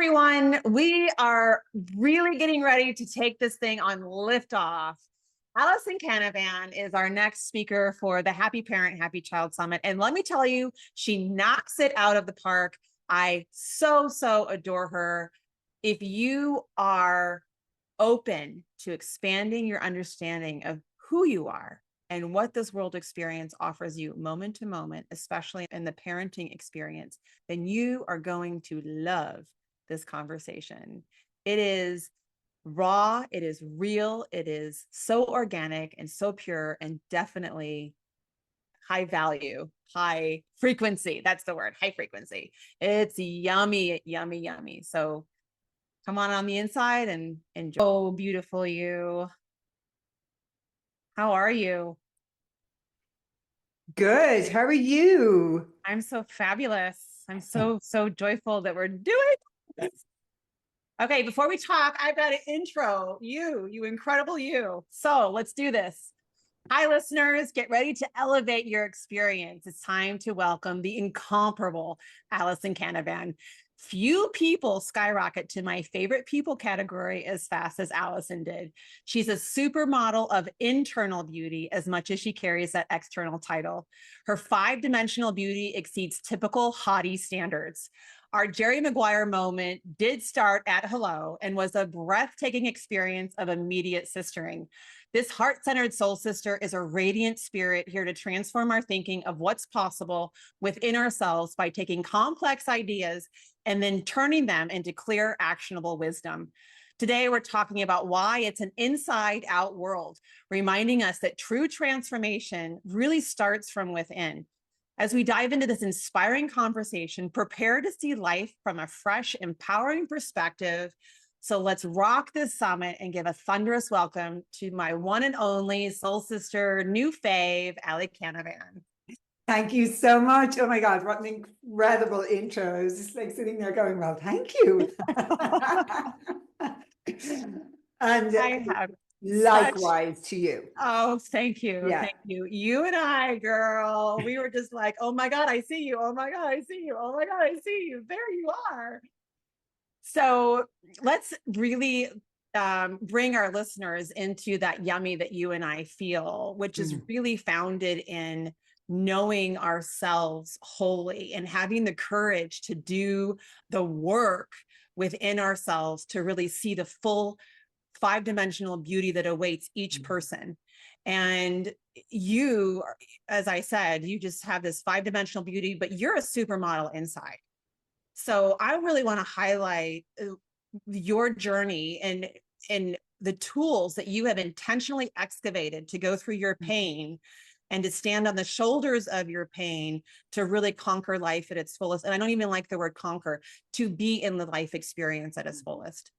everyone. We are really getting ready to take this thing on liftoff. Alison Canavan is our next speaker for the Happy Parent, Happy Child Summit. And let me tell you, she knocks it out of the park. I so adore her. If you are open to expanding your understanding of who you are and what this world experience offers you moment to moment, especially in the parenting experience, then you are going to love this conversation. It is raw, it is real, it is so organic and so pure, and definitely high value, high frequency. That's the word, high frequency. It's yummy, yummy, yummy. So come on the inside and enjoy. Oh, beautiful you. How are you? Good. How are you? I'm so fabulous. I'm so joyful that we're doing this. Okay, before we talk, I've got to intro you incredible you. So let's do this. Hi, listeners. Get ready to elevate your experience. It's time to welcome the incomparable Alison Canavan. Few people skyrocket to my favorite people category as fast as Alison did. She's a supermodel of internal beauty as much as she carries that external title. Her five-dimensional beauty exceeds typical hottie standards. Our Jerry Maguire moment did start at hello and was a breathtaking experience of immediate sistering. This heart-centered soul sister is a radiant spirit here to transform our thinking of what's possible within ourselves by taking complex ideas and then turning them into clear, actionable wisdom. Today, we're talking about why it's an inside-out world, reminding us that true transformation really starts from within. As we dive into this inspiring conversation, prepare to see life from a fresh, empowering perspective. So let's rock this summit and give a thunderous welcome to my one and only soul sister, new fave, Ali Canavan. Thank you so much. Oh my God, what an incredible intro. I was just like sitting there going, well, thank you. And I have such, likewise to you. oh, thank you. Yeah. Thank you. You and I, girl, we were just like, oh my God, I see you. Oh my God, I see you. Oh my God, I see you. There you are. So let's really bring our listeners into that yummy that you and I feel, which is really founded in knowing ourselves wholly and having the courage to do the work within ourselves to really see the full five-dimensional beauty that awaits each person. And you, as I said, you just have this five-dimensional beauty, but you're a supermodel inside. So I really want to highlight your journey and the tools that you have intentionally excavated to go through your pain and to stand on the shoulders of your pain to really conquer life at its fullest. And I don't even like the word conquer, to be in the life experience at its fullest.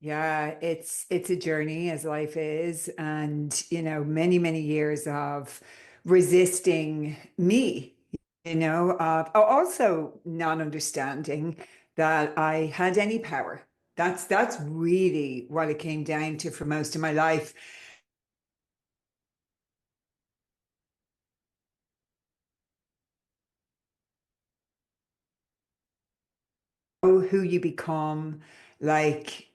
Yeah, it's a journey as life is, and many years of resisting me, of also not understanding that I had any power. That's really what it came down to for most of my life. Who you become, like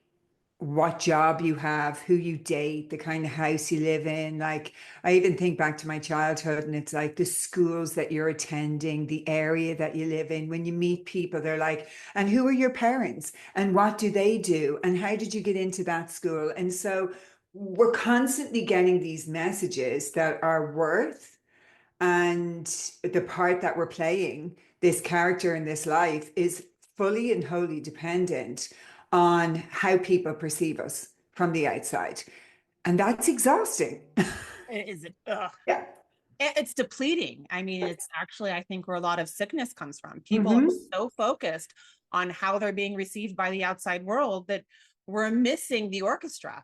what job you have, who you date, the kind of house you live in. Like, I even think back to my childhood, and it's like the schools that you're attending, the area that you live in. When you meet people, they're like, and who are your parents? And what do they do? And how did you get into that school? And so we're constantly getting these messages that our worth and the part that we're playing, this character in this life, is fully and wholly dependent on how people perceive us from the outside. And that's exhausting. Is it? Ugh. Yeah. It's depleting. I mean, it's actually, I think, where a lot of sickness comes from. People are Mm-hmm. so focused on how they're being received by the outside world that we're missing the orchestra.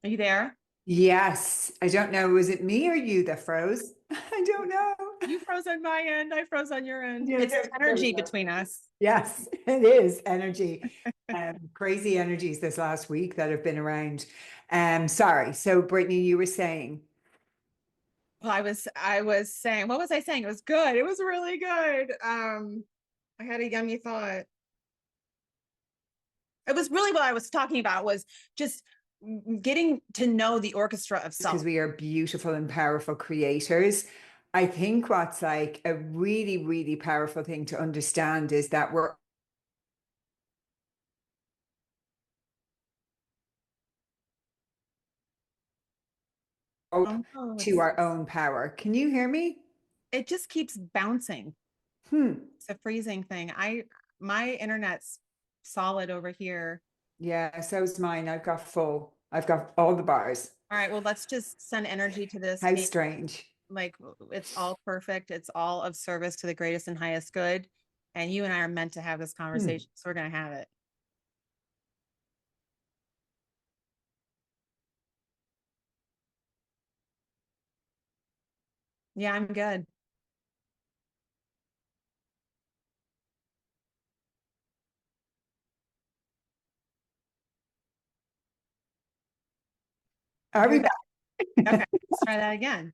Are you there? Yes. I don't know. Was it me or you that froze? I don't know. You froze on my end. I froze on your end. Yeah, It's there we energy go. between us. Yes, it is energy. Crazy energies this last week that have been around. Sorry. So Brittany, you were saying. Well, I was saying, what was I saying? It was good. It was really good. I had a yummy thought. It was really what I was talking about was just getting to know the orchestra of self. Because we are beautiful and powerful creators. I think what's like a really, really powerful thing to understand is that we're Oh, no, to our own power. Can you hear me? it just keeps bouncing. Hmm. It's a freezing thing. My internet's solid over here. Yeah, so's mine. I've got full. I've got all the bars. All right, well, let's just send energy to this How being strange. like it's all perfect. It's all of service to the greatest and highest good. And you and I are meant to have this Hmm. conversation. So we're gonna have it. Yeah, I'm good. Are we You're back? okay. Let's try that again.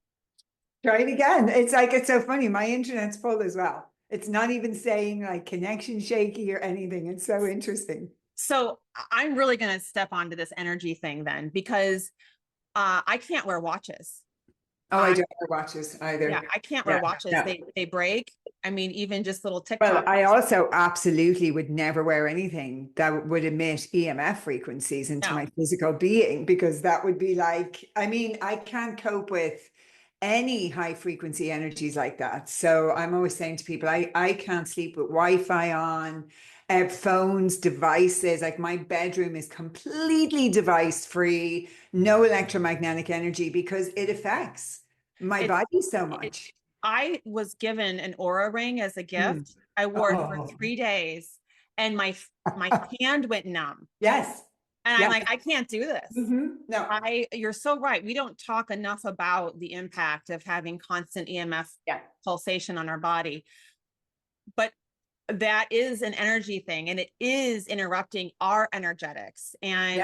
Try it again. It's like it's so funny. My internet's full as well. It's not even saying like connection shaky or anything. It's so interesting. So I'm really gonna step onto this energy thing then because I can't wear watches. Oh, I I don't wear watches Yeah, either. I can't wear Yeah, watches. no. They break. I mean, even just little Well, TikTok. I also absolutely would never wear anything that would emit EMF frequencies into No, my physical being because that would be like, I mean, I can't cope with any high frequency energies like that. So I'm always saying to people, I can't sleep with Wi-Fi on, phones, devices. Like my bedroom is completely device free, no electromagnetic energy because it affects my it's body so it. much. I was given an aura ring as a Hmm. gift. I wore it for Oh, 3 days, and my hand went numb. yes. And I'm Yes. like, I can't do this. No. You're so right. We don't talk enough about the impact of having constant EMF Yeah. pulsation on our body, but that is an energy thing, and it is interrupting our energetics. And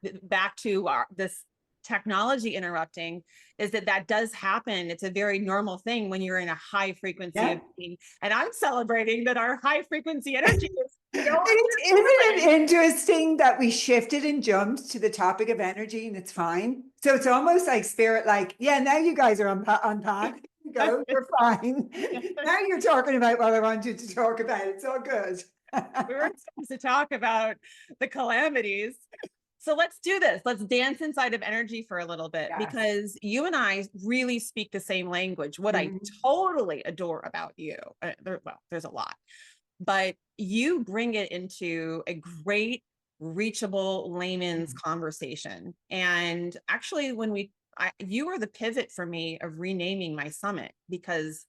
Yes. back to this technology interrupting is that does happen. It's a very normal thing when you're in a high frequency Yeah. of being. And I'm celebrating that our high frequency energy is going Isn't it interesting that we shifted and jumped to the topic of energy and it's fine? So it's almost like spirit, like, yeah, now you guys are on path. Go, you're fine. Now you're talking about what I wanted to talk about. It's all good. We were supposed to talk about the calamities. So let's do this. Let's dance inside of energy for a little bit Yes. because you and I really speak the same language. What I Mhm. totally adore about you, there's a lot, but you bring it into a great, reachable layman's conversation. And actually, you were the pivot for me of renaming my summit because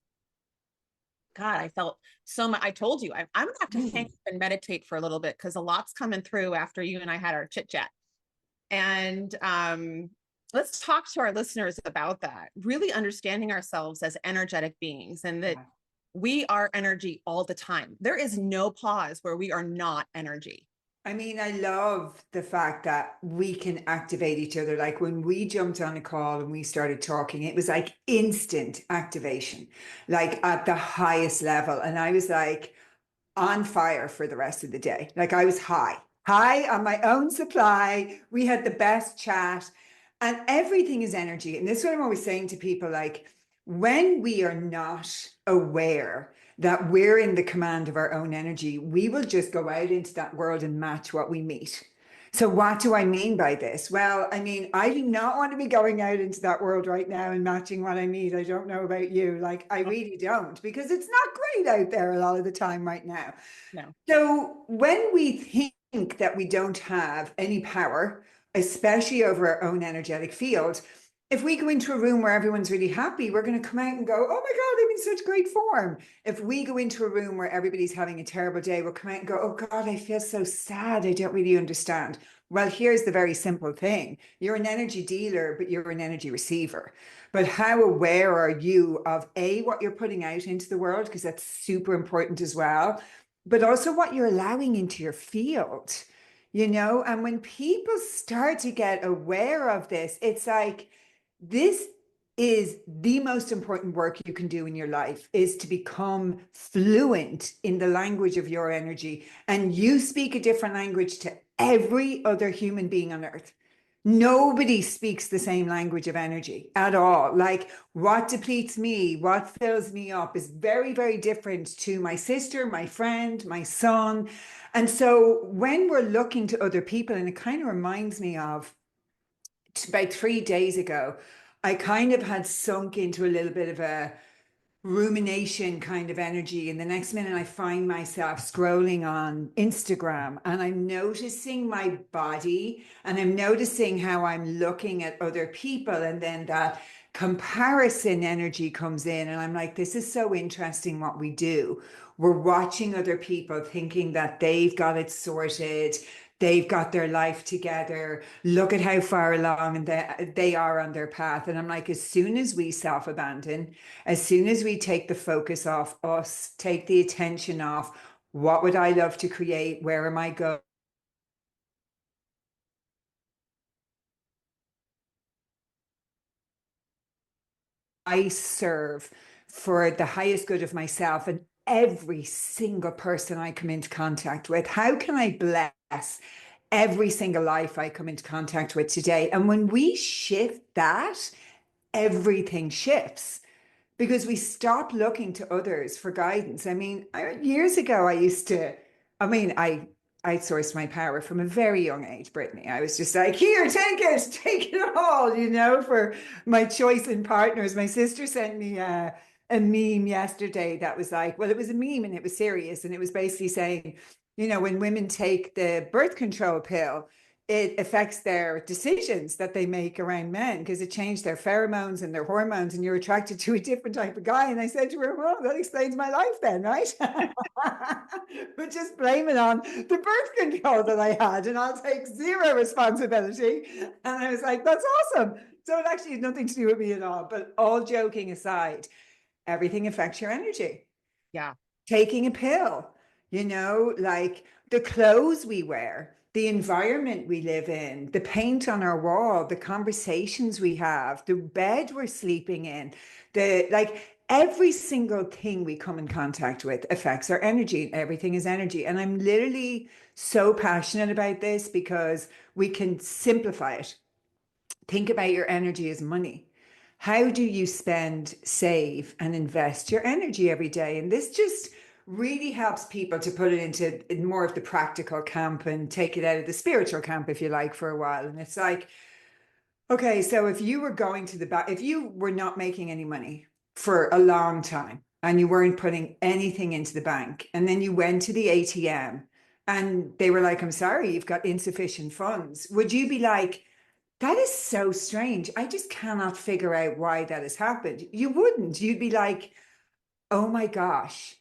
God, I felt so much. I told you I'm gonna have to hang up and meditate for a little bit because a lot's coming through after you and I had our chit chat. And let's talk to our listeners about that, really understanding ourselves as energetic beings and that we are energy all the time. There is no pause where we are not energy. I mean, I love the fact that we can activate each other. Like when we jumped on a call and we started talking, it was like instant activation, like at the highest level. And I was like on fire for the rest of the day. Like I was high on my own supply. We had the best chat and everything is energy. And this is what I'm always saying to people, like when we are not aware that we're in the command of our own energy, we will just go out into that world and match what we meet. So, what do I mean by this? Well, I mean, I do not want to be going out into that world right now and matching what I meet. I don't know about you. Like, I really don't, because it's not great out there a lot of the time right now. No. So, when we think that we don't have any power, especially over our own energetic field, if we go into a room where everyone's really happy, we're going to come out and go, oh my God, I'm in such great form. If we go into a room where everybody's having a terrible day, we'll come out and go, oh God, I feel so sad. I don't really understand. Well, here's the very simple thing. You're an energy dealer, but you're an energy receiver. But how aware are you of A, what you're putting out into the world? Because that's super important as well. But also what you're allowing into your field, you know? And when people start to get aware of this, it's like, this is the most important work you can do in your life, is to become fluent in the language of your energy. And you speak a different language to every other human being on earth. Nobody speaks the same language of energy at all. Like, what depletes me, what fills me up is very, very different to my sister, my friend, my son. And so when we're looking to other people, and it kind of reminds me of about 3 days ago, I kind of had sunk into a little bit of a rumination kind of energy. And the next minute, I find myself scrolling on Instagram, and I'm noticing my body, and I'm noticing how I'm looking at other people. And then that comparison energy comes in. And I'm like, this is so interesting what we do. We're watching other people thinking that they've got it sorted. They've got their life together. Look at how far along and they are on their path. And I'm like, as soon as we self-abandon, as soon as we take the focus off us, take the attention off, what would I love to create? Where am I going? I serve for the highest good of myself and every single person I come into contact with? How can I bless every single life I come into contact with today? And when we shift that, everything shifts, because we stop looking to others for guidance. I mean, years ago, I used to, I mean, I sourced my power from a very young age, Brittany. I was just like, here, take it all, you know, for my choice in partners. My sister sent me a meme yesterday that was like, well, it was a meme and it was serious. And it was basically saying, you know, when women take the birth control pill, it affects their decisions that they make around men, because it changed their pheromones and their hormones, and you're attracted to a different type of guy. And I said to her, well, that explains my life then, right? But just blame it on the birth control that I had, and I'll take zero responsibility. And I was like, that's awesome. So it actually had nothing to do with me at all. But all joking aside, everything affects your energy. Yeah. Taking a pill, you know, like the clothes we wear, the environment we live in, the paint on our wall, the conversations we have, the bed we're sleeping in, the like every single thing we come in contact with affects our energy. Everything is energy. And I'm literally so passionate about this because we can simplify it. Think about your energy as money. How do you spend, save, and invest your energy every day? And this just really helps people to put it into more of the practical camp and take it out of the spiritual camp, if you like, for a while. And it's like, okay, so if you were going to the back, if you were not making any money for a long time and you weren't putting anything into the bank, and then you went to the ATM and they were like, I'm sorry, you've got insufficient funds, would you be like, that is so strange, I just cannot figure out why that has happened? You wouldn't. You'd be like, oh my gosh,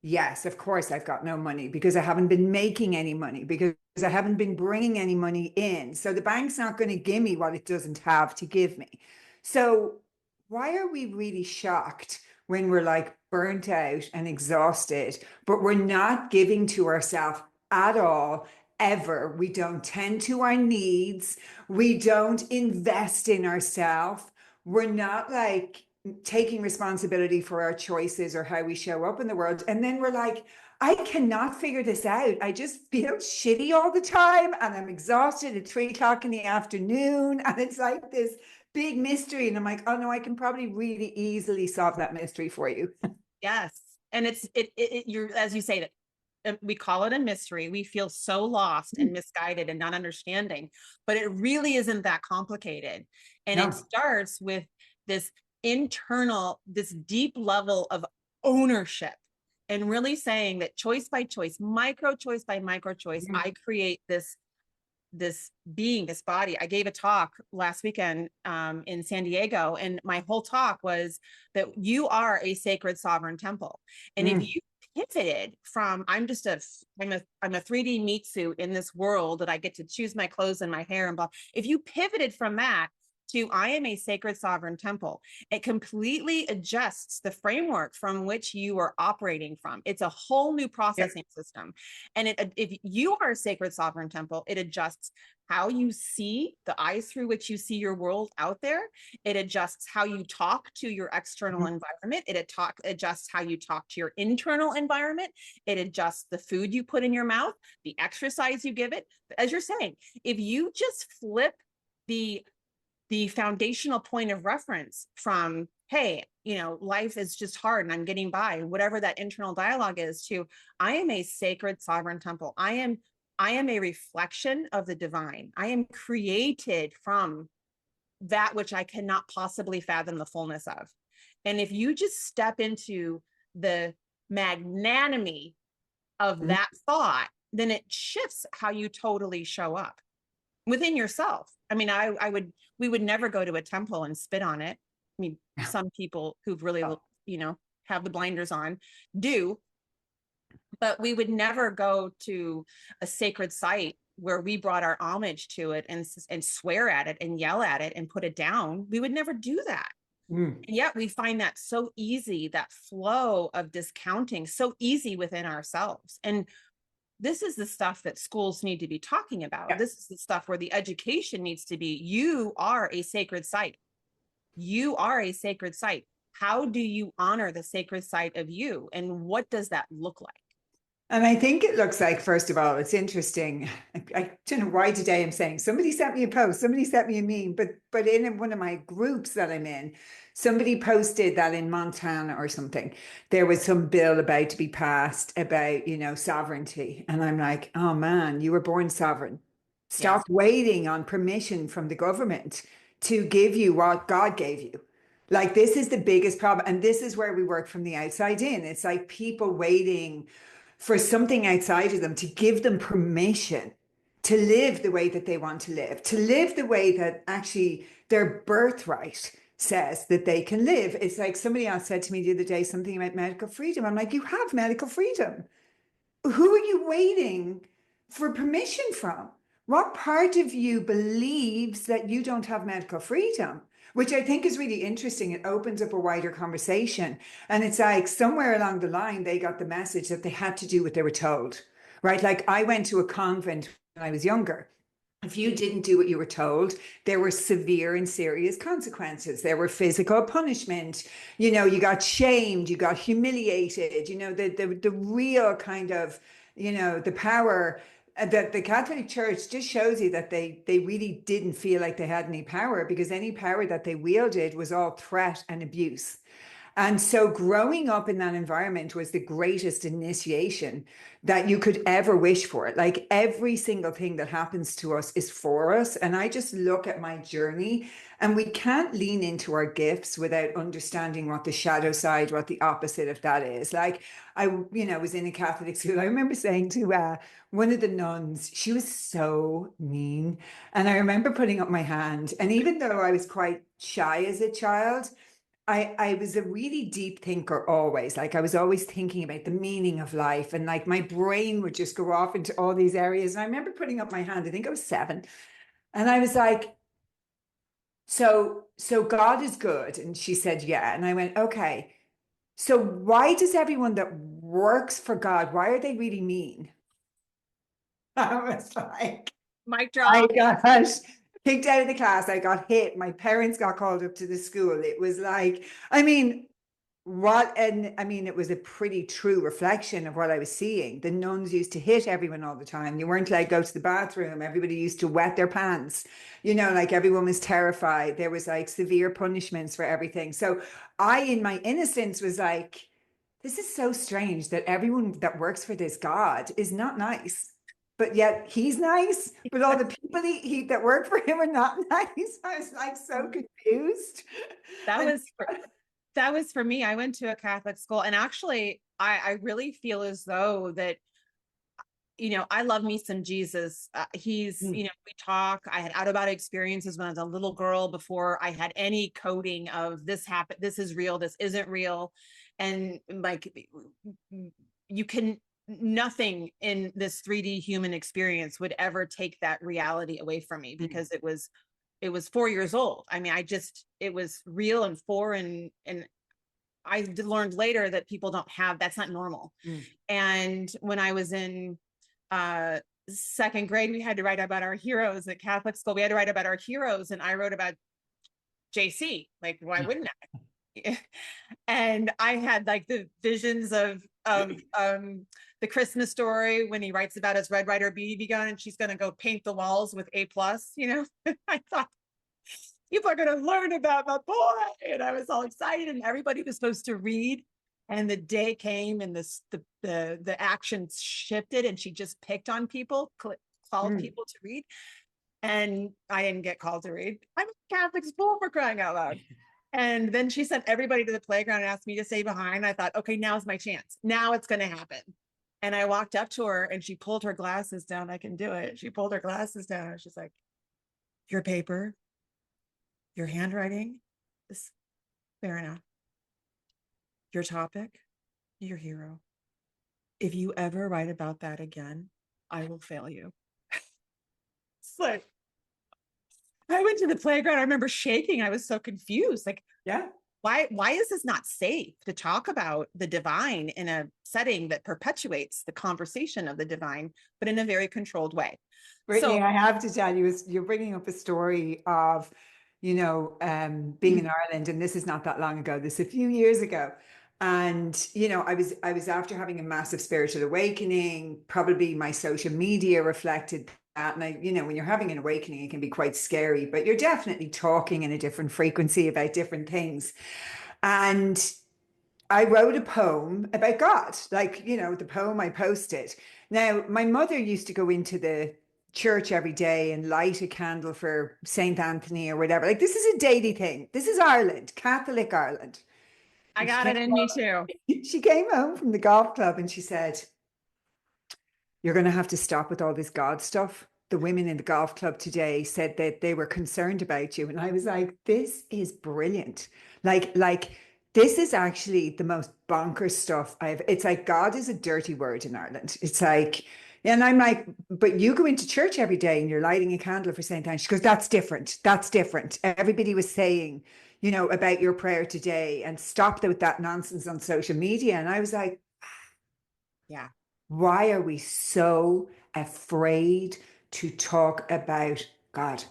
yes, of course I've got no money because I haven't been making any money, because I haven't been bringing any money in. So the bank's not going to give me what it doesn't have to give me. So why are we really shocked when we're like burnt out and exhausted, but we're not giving to ourselves at all, ever? We don't tend to our needs. We don't invest in ourselves. We're not like taking responsibility for our choices or how we show up in the world. And then we're like, I cannot figure this out. I just feel shitty all the time and I'm exhausted at 3 o'clock in the afternoon. And it's like this big mystery. And I'm like, oh no, I can probably really easily solve that mystery for you. Yes. And you're, as you say, that we call it a mystery. We feel so lost and misguided and not understanding, but it really isn't that complicated. And it No. starts with this internal, this deep level of ownership, and really saying that choice by choice, micro choice by micro choice, I create this this being, this body. I gave a talk last weekend in San Diego, and my whole talk was that you are a sacred sovereign temple. And if you pivoted from I'm a 3D meat suit in this world that I get to choose my clothes and my hair and blah, if you pivoted from that to I am a sacred sovereign temple, it completely adjusts the framework from which you are operating from. It's a whole new processing system. And if you are a sacred sovereign temple, it adjusts how you see, the eyes through which you see your world out there. It adjusts how you talk to your external environment. It adjusts how you talk to your internal environment. It adjusts the food you put in your mouth, the exercise you give it. As you're saying, if you just flip the foundational point of reference from, hey, life is just hard and I'm getting by, whatever that internal dialogue is, to I am a sacred sovereign temple. I am a reflection of the divine. I am created from that which I cannot possibly fathom the fullness of. And if you just step into the magnanimity of that thought, then it shifts how you totally show up within yourself. I mean, we would never go to a temple and spit on it. I mean, some people who've really, have the blinders on do, but we would never go to a sacred site where we brought our homage to it and swear at it and yell at it and put it down. We would never do that. And yet we find that so easy, that flow of discounting so easy within ourselves. And this is the stuff that schools need to be talking about. Yeah. This is the stuff where the education needs to be, you are a sacred site. You are a sacred site. How do you honor the sacred site of you? And what does that look like? And I think it looks like, first of all, it's interesting. I don't know why today I'm saying somebody sent me a post, somebody sent me a meme, but in one of my groups that I'm in, somebody posted that in Montana or something, there was some bill about to be passed about, sovereignty. And I'm like, oh man, you were born sovereign. Stop waiting on permission from the government to give you what God gave you. Like, this is the biggest problem. And this is where we work from the outside in. It's like people waiting for something outside of them to give them permission to live the way that they want to live the way that actually their birthright says that they can live. It's like somebody else said to me the other day something about medical freedom. I'm like, you have medical freedom. Who are you waiting for permission from? What part of you believes that you don't have medical freedom? Which I think is really interesting. It opens up a wider conversation. And it's like somewhere along the line, they got the message that they had to do what they were told, right? Like, I went to a convent when I was younger. If you didn't do what you were told, there were severe and serious consequences. There were physical punishment. You got shamed, you got humiliated, the real kind of, the power that the Catholic Church just shows you that they really didn't feel like they had any power, because any power that they wielded was all threat and abuse. And so growing up in that environment was the greatest initiation that you could ever wish for. Like, every single thing that happens to us is for us. And I just look at my journey, and we can't lean into our gifts without understanding what the shadow side, what the opposite of that is. Like, I was in a Catholic school. I remember saying to one of the nuns, she was so mean. And I remember putting up my hand. And even though I was quite shy as a child, I was a really deep thinker always. Like, I was always thinking about the meaning of life, and like my brain would just go off into all these areas. And I remember putting up my hand, I think I was 7. And I was like, so God is good. And she said, yeah. And I went, okay. So why does everyone that works for God, why are they really mean? I was like, mic drop. I got kicked out of the class. I got hit. My parents got called up to the school. It was like, it was a pretty true reflection of what I was seeing. The nuns used to hit everyone all the time. You weren't allowed to go to the bathroom. Everybody used to wet their pants. Like, everyone was terrified. There was like severe punishments for everything. So I, in my innocence, was like, this is so strange that everyone that works for this God is not nice. But yet he's nice, but all the people that work for him are not nice. I was like so confused. That was for me. I went to a Catholic school, and actually I really feel as though that I love me some Jesus. He's, Mm. we talk. I had out of body experiences when I was a little girl before I had any coding of this happened, this is real, this isn't real. And like, you can, nothing in this 3D human experience would ever take that reality away from me, because it was 4 years old. I mean, it was real and and I learned later that people don't have, that's not normal. Mm. And when I was in uh, second grade, we had to write about our heroes at Catholic school. We had to write about our heroes, and I wrote about JC. Like, why wouldn't I? And I had like the visions of the Christmas Story when he writes about his Red Ryder BB gun, and she's going to go paint the walls with A plus. I thought, people are going to learn about my boy. And I was all excited, and everybody was supposed to read. And the day came, and the action shifted, and she just picked on people, called people to read. And I didn't get called to read. I'm a Catholic school, for crying out loud. And then she sent everybody to the playground and asked me to stay behind. I thought, okay, now's my chance. Now it's going to happen. And I walked up to her, and she pulled her glasses down. I can do it. She pulled her glasses down, and she's like, your paper, your handwriting is fair enough. Your topic, your hero. If you ever write about that again, I will fail you. It's like, I went to the playground. I remember shaking. I was so confused. Like, Yeah. why is this not safe to talk about the divine in a setting that perpetuates the conversation of the divine, but in a very controlled way? Brittany, So I have to tell you, you're bringing up a story of, being in Ireland, and this is not that long ago. This is a few years ago, and I was after having a massive spiritual awakening. Probably my social media reflected that, and when you're having an awakening, it can be quite scary, but you're definitely talking in a different frequency about different things, and I wrote a poem about God, like, the poem I posted. Now, my mother used to go into the church every day and light a candle for Saint Anthony or whatever. Like, this is a daily thing. This is Ireland, Catholic Ireland. I And she got came it in me too. she came home from the golf club and she said, you're going to have to stop with all this God stuff. The women in the golf club today said that they were concerned about you. And I was like, this is brilliant. Like this is actually the most bonkers stuff it's like God is a dirty word in Ireland. It's like, and I'm like, but you go into church every day and you're lighting a candle for St. Anne. She goes, that's different. That's different. Everybody was saying, about your prayer today, and stop with that nonsense on social media. And I was like, Yeah. why are we so afraid to talk about God?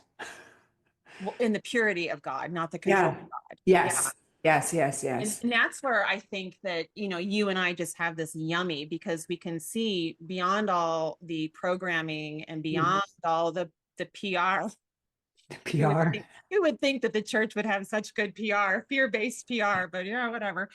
Well, in the purity of God, not the control Yeah. of God. Yeah. Yes. Yes. Yes. And, Yes. and that's where I think that, you and I just have this yummy, because we can see beyond all the programming and beyond all the PR. You would PR. think, you would think that the church would have such good PR, fear-based PR, but whatever.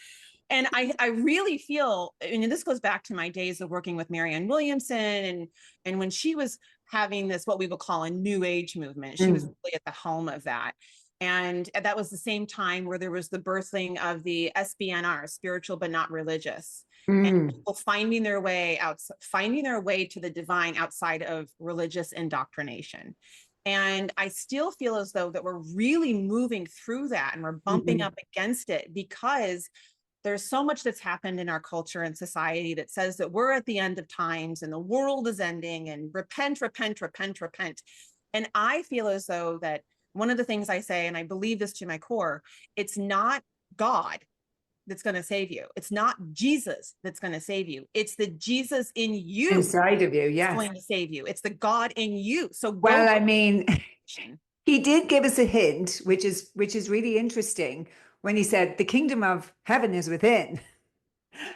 And I really feel, and this goes back to my days of working with Marianne Williamson, and when she was having this, what we would call a new age movement, she was really at the helm of that. And that was the same time where there was the birthing of the SBNR, spiritual but not religious, and people finding their way out, finding their way to the divine outside of religious indoctrination. And I still feel as though that we're really moving through that, and we're bumping up against it, because there's so much that's happened in our culture and society that says that we're at the end of times and the world is ending, and repent, repent, repent, repent. And I feel as though that one of the things I say, and I believe this to my core, it's not God that's going to save you. It's not Jesus that's going to save you. It's the Jesus in you Inside of you. that's Yes. going to save you. It's the God in you. So Well, I mean, he did give us a hint, which is really interesting, when he said the kingdom of heaven is within.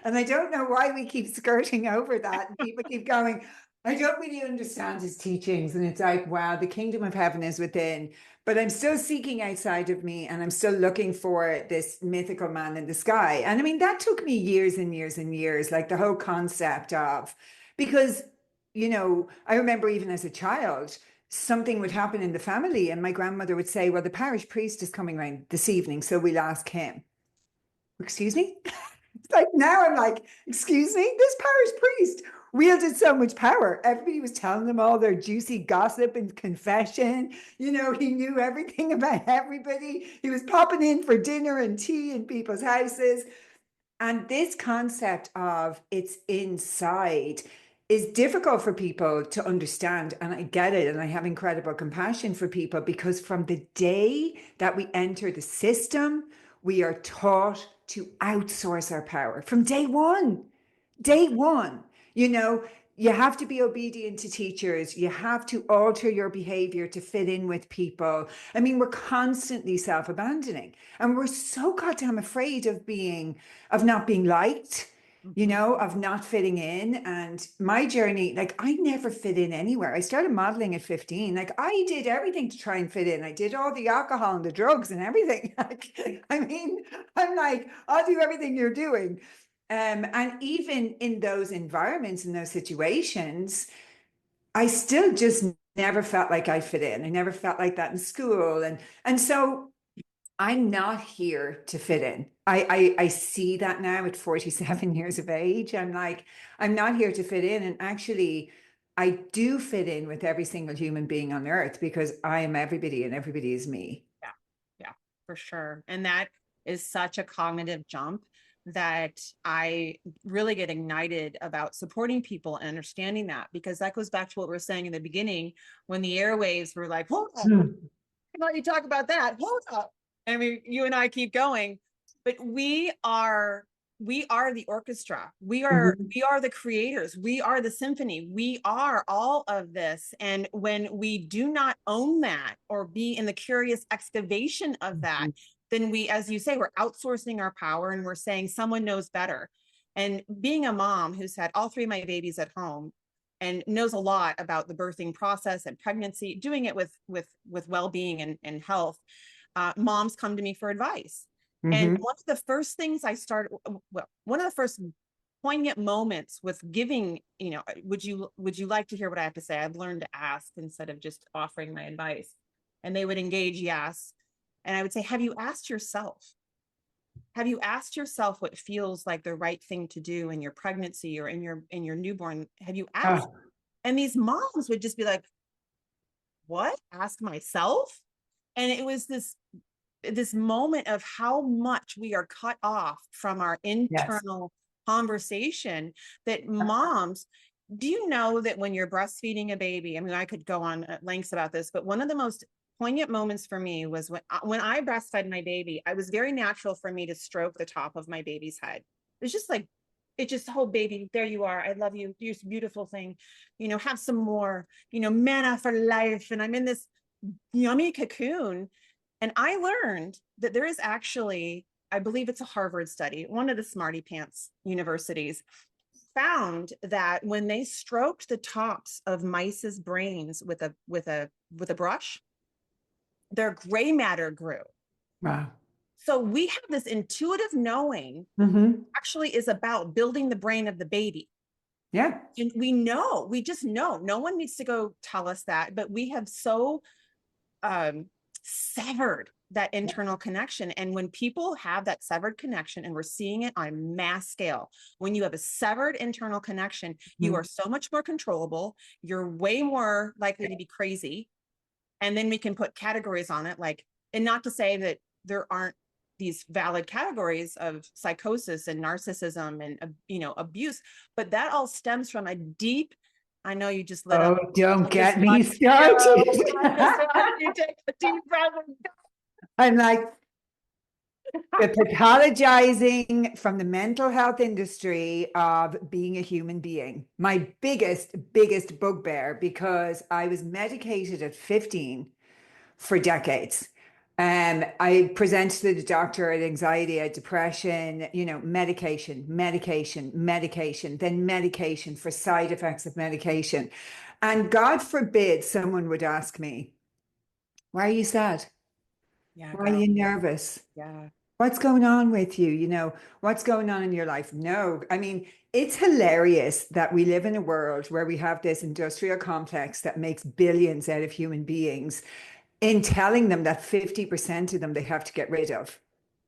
And I don't know why we keep skirting over that. And people keep going, I don't really understand his teachings. And it's like, wow, the kingdom of heaven is within. But I'm still seeking outside of me, and I'm still looking for this mythical man in the sky. And I mean, that took me years and years and years, like the whole concept of, because, I remember even as a child, something would happen in the family, and my grandmother would say, well, the parish priest is coming around this evening, so we'll ask him. Excuse me? Like now I'm like, excuse me, this parish priest, wielded so much power. Everybody was telling them all their juicy gossip and confession. You know, he knew everything about everybody. He was popping in for dinner and tea in people's houses. And this concept of it's inside is difficult for people to understand. And I get it. And I have incredible compassion for people because from the day that we enter the system, we are taught to outsource our power from day one. Day one, you know, you have to be obedient to teachers. You have to alter your behavior to fit in with people. I mean, we're constantly self-abandoning and we're so goddamn afraid of not being liked, you Mhm. know, of not fitting in. And my journey, like I never fit in anywhere. I started modeling at 15. Like I did everything to try and fit in. I did all the alcohol and the drugs and everything. Like, I mean, I'm like, I'll do everything you're doing. And even in those environments, in those situations, I still just never felt like I fit in. I never felt like that in school. And so I'm not here to fit in. I see that now at 47 years of age. I'm like, I'm not here to fit in. And actually, I do fit in with every single human being on earth because I am everybody and everybody is me. Yeah, yeah, for sure. And that is such a cognitive jump that I really get ignited about supporting people and understanding that, because that goes back to what we were saying in the beginning when the airwaves were like, hold up, why don't you talk about that? Hold up. I mean, you and I keep going, but we are the orchestra. Mhm. We are the creators. We are the symphony. We are all of this. And when we do not own that or be in the curious excavation of that, then we, as you say, we're outsourcing our power and we're saying someone knows better. And being a mom who's had all three of my babies at home and knows a lot about the birthing process and pregnancy, doing it with well-being and health, moms come to me for advice. And Mhm. one of the first things I started, well, one of the first poignant moments with giving, would you like to hear what I have to say? I've learned to ask instead of just offering my advice. And they would engage, yes. And I would say, have you asked yourself? Have you asked yourself what feels like the right thing to do in your pregnancy or in your newborn? Have you asked? Oh, And these moms would just be like, what? Ask myself? And it was this moment of how much we are cut off from our yes. internal conversation that moms, do you know that when you're breastfeeding a baby, I mean, I could go on at lengths about this, but one of the most poignant moments for me was when I breastfed my baby. I was very natural for me to stroke the top of my baby's head. It was just like, it just, oh baby, there you are, I love you, you're a beautiful thing, have some more, manna for life. And I'm in this yummy cocoon. And I learned that there is actually, I believe it's a Harvard study, one of the smarty pants universities found that when they stroked the tops of mice's brains with a brush, their gray matter grew. Wow. So we have this intuitive knowing Hmm. actually is about building the brain of the baby. Yeah. And we just know. No one needs to go tell us that, but we have so severed that internal connection. And when people have that severed connection, and we're seeing it on a mass scale, when you have a severed internal connection, you are Mhm. so much more controllable. You're way more likely to be crazy. And then we can put categories on it, like, and not to say that there aren't these valid categories of psychosis and narcissism and abuse, but that all stems from a deep, I know you just lit Oh, up. don't I just get me watched you. started. I just watched you take a deep breath. I'm like the pathologizing from the mental health industry of being a human being. My biggest bugbear because I was medicated at 15 for decades. I presented to the doctor at anxiety, at depression, medication, medication, medication, then medication for side effects of medication. And God forbid someone would ask me, why are you sad? Yeah, Why are girl. you nervous? Yeah. What's going on with you? What's going on in your life? No, I mean, it's hilarious that we live in a world where we have this industrial complex that makes billions out of human beings in telling them that 50% of them they have to get rid of.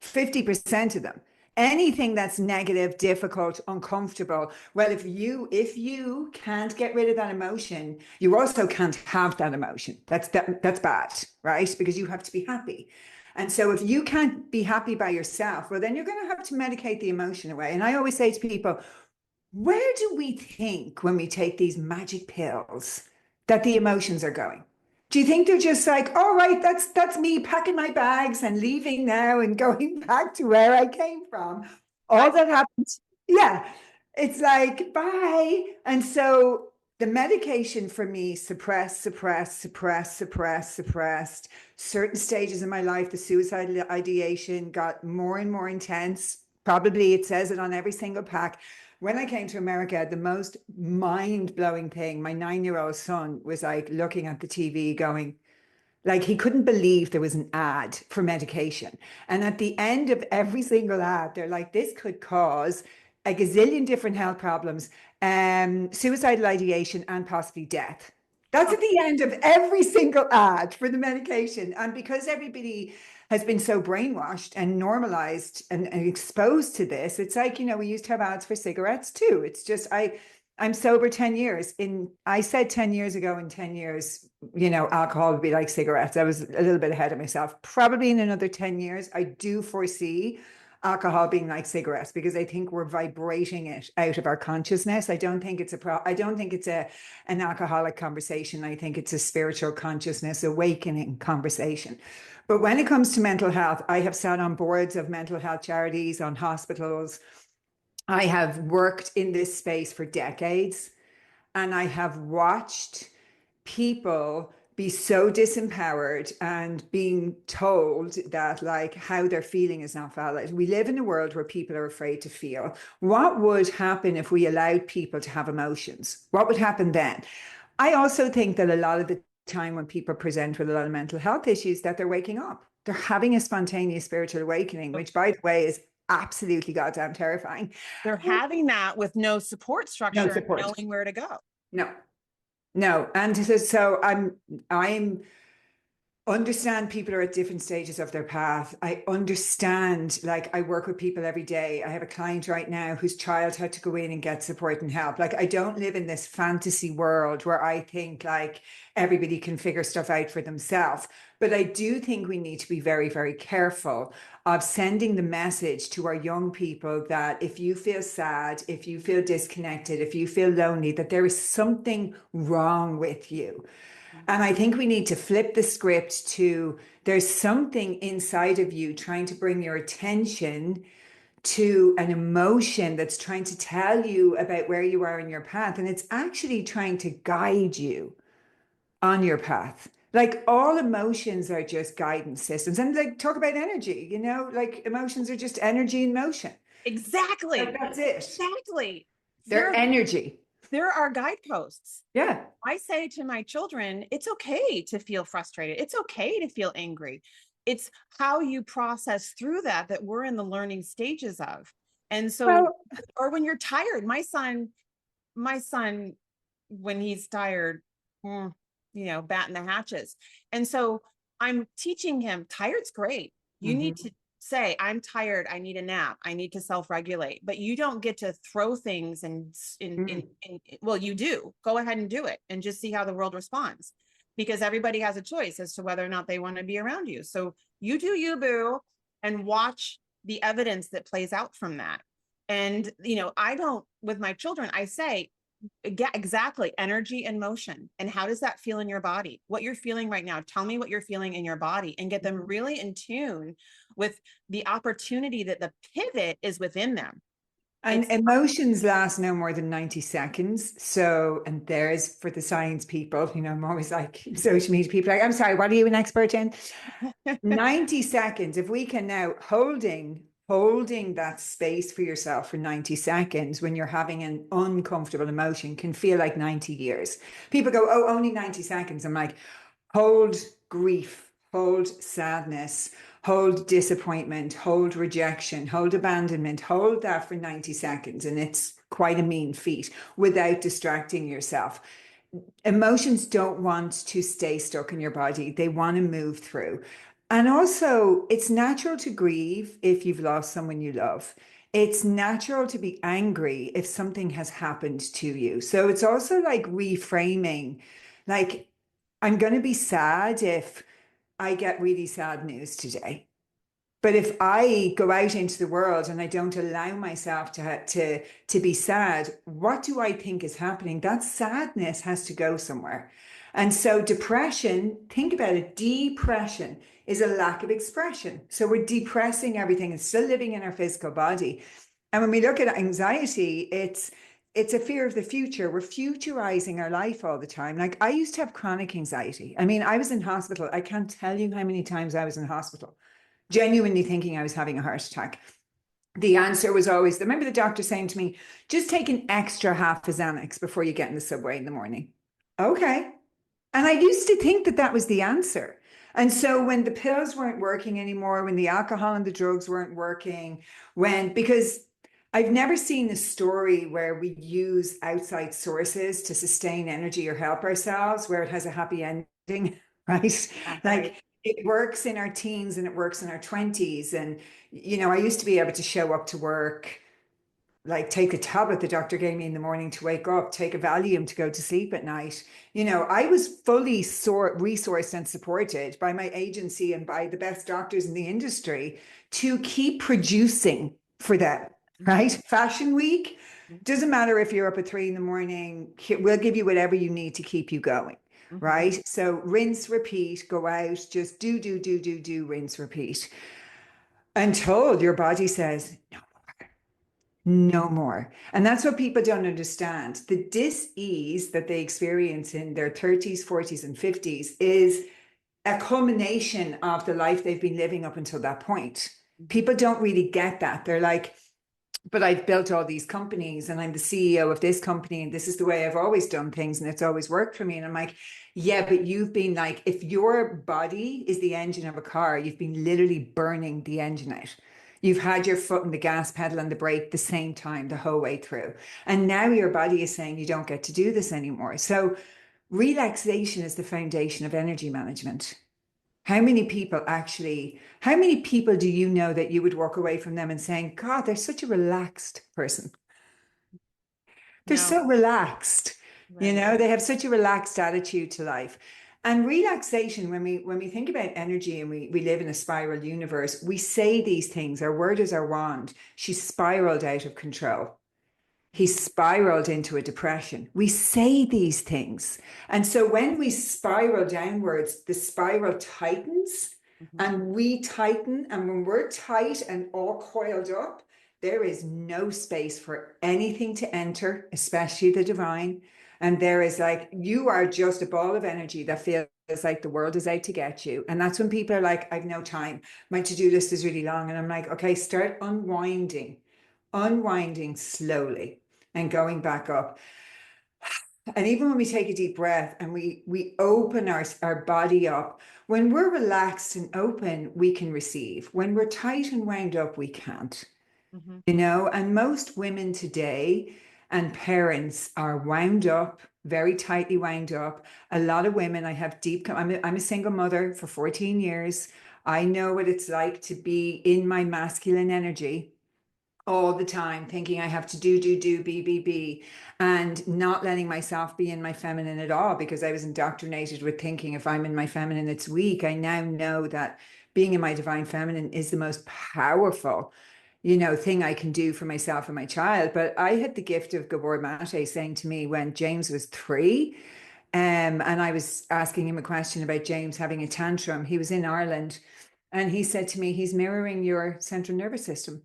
50% of them. Anything that's negative, difficult, uncomfortable. Well, if you can't get rid of that emotion, you also can't have that emotion. That's bad, right? Because you have to be happy. And so if you can't be happy by yourself, well, then you're going to have to medicate the emotion away. And I always say to people, where do we think when we take these magic pills that the emotions are going? Do you think they're just like, all right, that's me packing my bags and leaving now and going back to where I came from? All that happens, yeah. It's like, bye. And so the medication for me suppressed. Certain stages in my life, the suicide ideation got more and more intense. Probably it says it on every single pack. When I came to America, the most mind-blowing thing, my 9-year-old son was like looking at the TV going, like he couldn't believe there was an ad for medication. And at the end of every single ad, they're like, this could cause a gazillion different health problems, suicidal ideation, and possibly death. That's at the end of every single ad for the medication. And because everybody has been so brainwashed and normalized and exposed to this, it's like, we used to have ads for cigarettes too. It's just, I'm sober 10 years. I said 10 years ago, in 10 years, alcohol would be like cigarettes. I was a little bit ahead of myself. Probably in another 10 years, I do foresee alcohol being like cigarettes, because I think we're vibrating it out of our consciousness. I don't think it's an alcoholic conversation. I think it's a spiritual consciousness awakening conversation. But when it comes to mental health, I have sat on boards of mental health charities, on hospitals. I have worked in this space for decades, and I have watched people be so disempowered and being told that like how they're feeling is not valid. We live in a world where people are afraid to feel. What would happen if we allowed people to have emotions? What would happen then? I also think that a lot of the time when people present with a lot of mental health issues, that they're waking up. They're having a spontaneous spiritual awakening, which, by the way, is absolutely goddamn terrifying. They're having that with no support structure, No support. and knowing where to go. No. And so I'm understand people are at different stages of their path. I understand, like I work with people every day. I have a client right now whose child had to go in and get support and help. Like I don't live in this fantasy world where I think like everybody can figure stuff out for themselves. But I do think we need to be very, very careful of sending the message to our young people that if you feel sad, if you feel disconnected, if you feel lonely, that there is something wrong with you. And I think we need to flip the script to there's something inside of you trying to bring your attention to an emotion that's trying to tell you about where you are in your path. And it's actually trying to guide you on your path. Like all emotions are just guidance systems. And like talk about energy, like emotions are just energy in motion. Exactly. Like, that's it. Exactly. They're energy. There are guideposts. Yeah. I say to my children, it's okay to feel frustrated. It's okay to feel angry. It's how you process through that we're in the learning stages of. And so, or when you're tired, my son, when he's tired, batting the hatches. And so I'm teaching him, tired's great. You need to say, I'm tired, I need a nap, I need to self-regulate, but you don't get to throw things well, you do. Go ahead and do it and just see how the world responds, because everybody has a choice as to whether or not they want to be around you. So you do you, boo, and watch the evidence that plays out from that. And, I don't, with my children, I say, exactly, energy and motion. And how does that feel in your body? What you're feeling right now, tell me what you're feeling in your body, and get them really in tune with the opportunity that the pivot is within them. And emotions last no more than 90 seconds. So, and there's for the science people, I'm always like social media people, like, I'm sorry, what are you an expert in? 90 seconds. If we can now holding that space for yourself for 90 seconds when you're having an uncomfortable emotion can feel like 90 years. People go, oh, only 90 seconds. I'm like, hold grief, hold sadness, hold disappointment, hold rejection, hold abandonment, hold that for 90 seconds. And it's quite a mean feat without distracting yourself. Emotions don't want to stay stuck in your body. They want to move through. And also, it's natural to grieve if you've lost someone you love. it's natural to be angry if something has happened to you. So it's also like reframing, like, I'm going to be sad if I get really sad news today. But if I go out into the world and I don't allow myself to be sad, what do I think is happening? That sadness has to go somewhere. And so depression, think about it, depression is a lack of expression. So we're depressing everything and still living in our physical body. And when we look at anxiety, it's a fear of the future. We're futurizing our life all the time. Like I used to have chronic anxiety. I mean, I was in hospital. I can't tell you how many times I was in hospital genuinely thinking I was having a heart attack. The answer was always, I remember the doctor saying to me, just take an extra half a Xanax before you get in the subway in the morning. Okay. And I used to think that that was the answer. And so when the pills weren't working anymore, when the alcohol and the drugs weren't working, because I've never seen a story where we use outside sources to sustain energy or help ourselves, where it has a happy ending, right? Like it works in our teens and it works in our 20s. And, I used to be able to show up to work, like take a tablet the doctor gave me in the morning to wake up, take a Valium to go to sleep at night. I was fully resourced and supported by my agency and by the best doctors in the industry to keep producing for them, right? Fashion week, doesn't matter if you're up at 3 a.m, we'll give you whatever you need to keep you going. Right. So rinse, repeat, go out, just do, rinse, repeat until your body says, no more. And that's what people don't understand. The dis-ease that they experience in their 30s, 40s, and 50s is a culmination of the life they've been living up until that point. People don't really get that. They're like, but I've built all these companies and I'm the CEO of this company and this is the way I've always done things and it's always worked for me. And I'm like, yeah, but you've been like, if your body is the engine of a car, you've been literally burning the engine out. You've had your foot on the gas pedal and the brake the same time the whole way through. And now your body is saying you don't get to do this anymore. So relaxation is the foundation of energy management. How many people do you know that you would walk away from them and saying, God, they're such a relaxed person? They're so relaxed, they have such a relaxed attitude to life. And relaxation, when we think about energy and we live in a spiral universe, we say these things. Our word is our wand. She spiraled out of control. He spiraled into a depression. We say these things. And so when we spiral downwards, the spiral tightens and we tighten. And when we're tight and all coiled up, there is no space for anything to enter, especially the divine. And there is like, you are just a ball of energy that feels like the world is out to get you. And that's when people are like, I've no time. My to-do list is really long. And I'm like, okay, start unwinding slowly and going back up. And even when we take a deep breath and we open our body up, when we're relaxed and open, we can receive. When we're tight and wound up, we can't. And most women today and parents are wound up, very tightly wound up. A lot of women, I have I'm a single mother for 14 years. I know what it's like to be in my masculine energy all the time, thinking I have to do, be, and not letting myself be in my feminine at all, because I was indoctrinated with thinking if I'm in my feminine, it's weak. I now know that being in my divine feminine is the most powerful, thing I can do for myself and my child. But I had the gift of Gabor Mate saying to me when James was 3, and I was asking him a question about James having a tantrum. He was in Ireland, and he said to me, he's mirroring your central nervous system.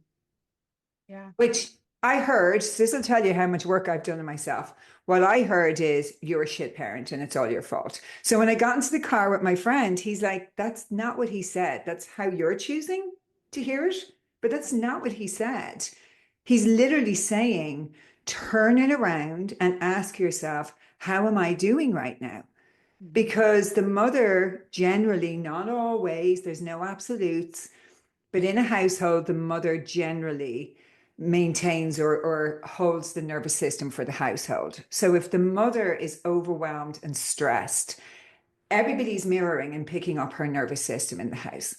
Yeah. Which I heard, this will tell you how much work I've done on myself. What I heard is you're a shit parent and it's all your fault. So when I got into the car with my friend, he's like, that's not what he said. That's how you're choosing to hear it. But that's not what he said. He's literally saying, turn it around and ask yourself, how am I doing right now? Because the mother generally, not always, there's no absolutes, but in a household, the mother generally maintains or holds the nervous system for the household. So if the mother is overwhelmed and stressed, everybody's mirroring and picking up her nervous system in the house.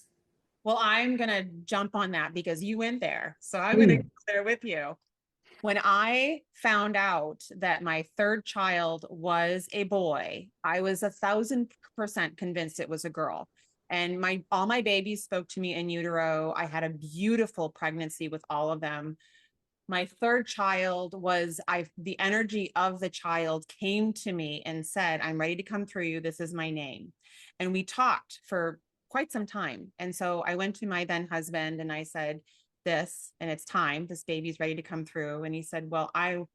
Well, I'm going to jump on that because you went there. So I'm going to Mm. go there with you. When I found out that my third child was a boy, I was 1,000% convinced it was a girl. And all my babies spoke to me in utero. I had a beautiful pregnancy with all of them. My third child was the energy of the child came to me and said, I'm ready to come through you. This is my name. And we talked for quite some time. And so I went to my then husband and I said, this, and it's time, this baby's ready to come through. And he said, well, I'm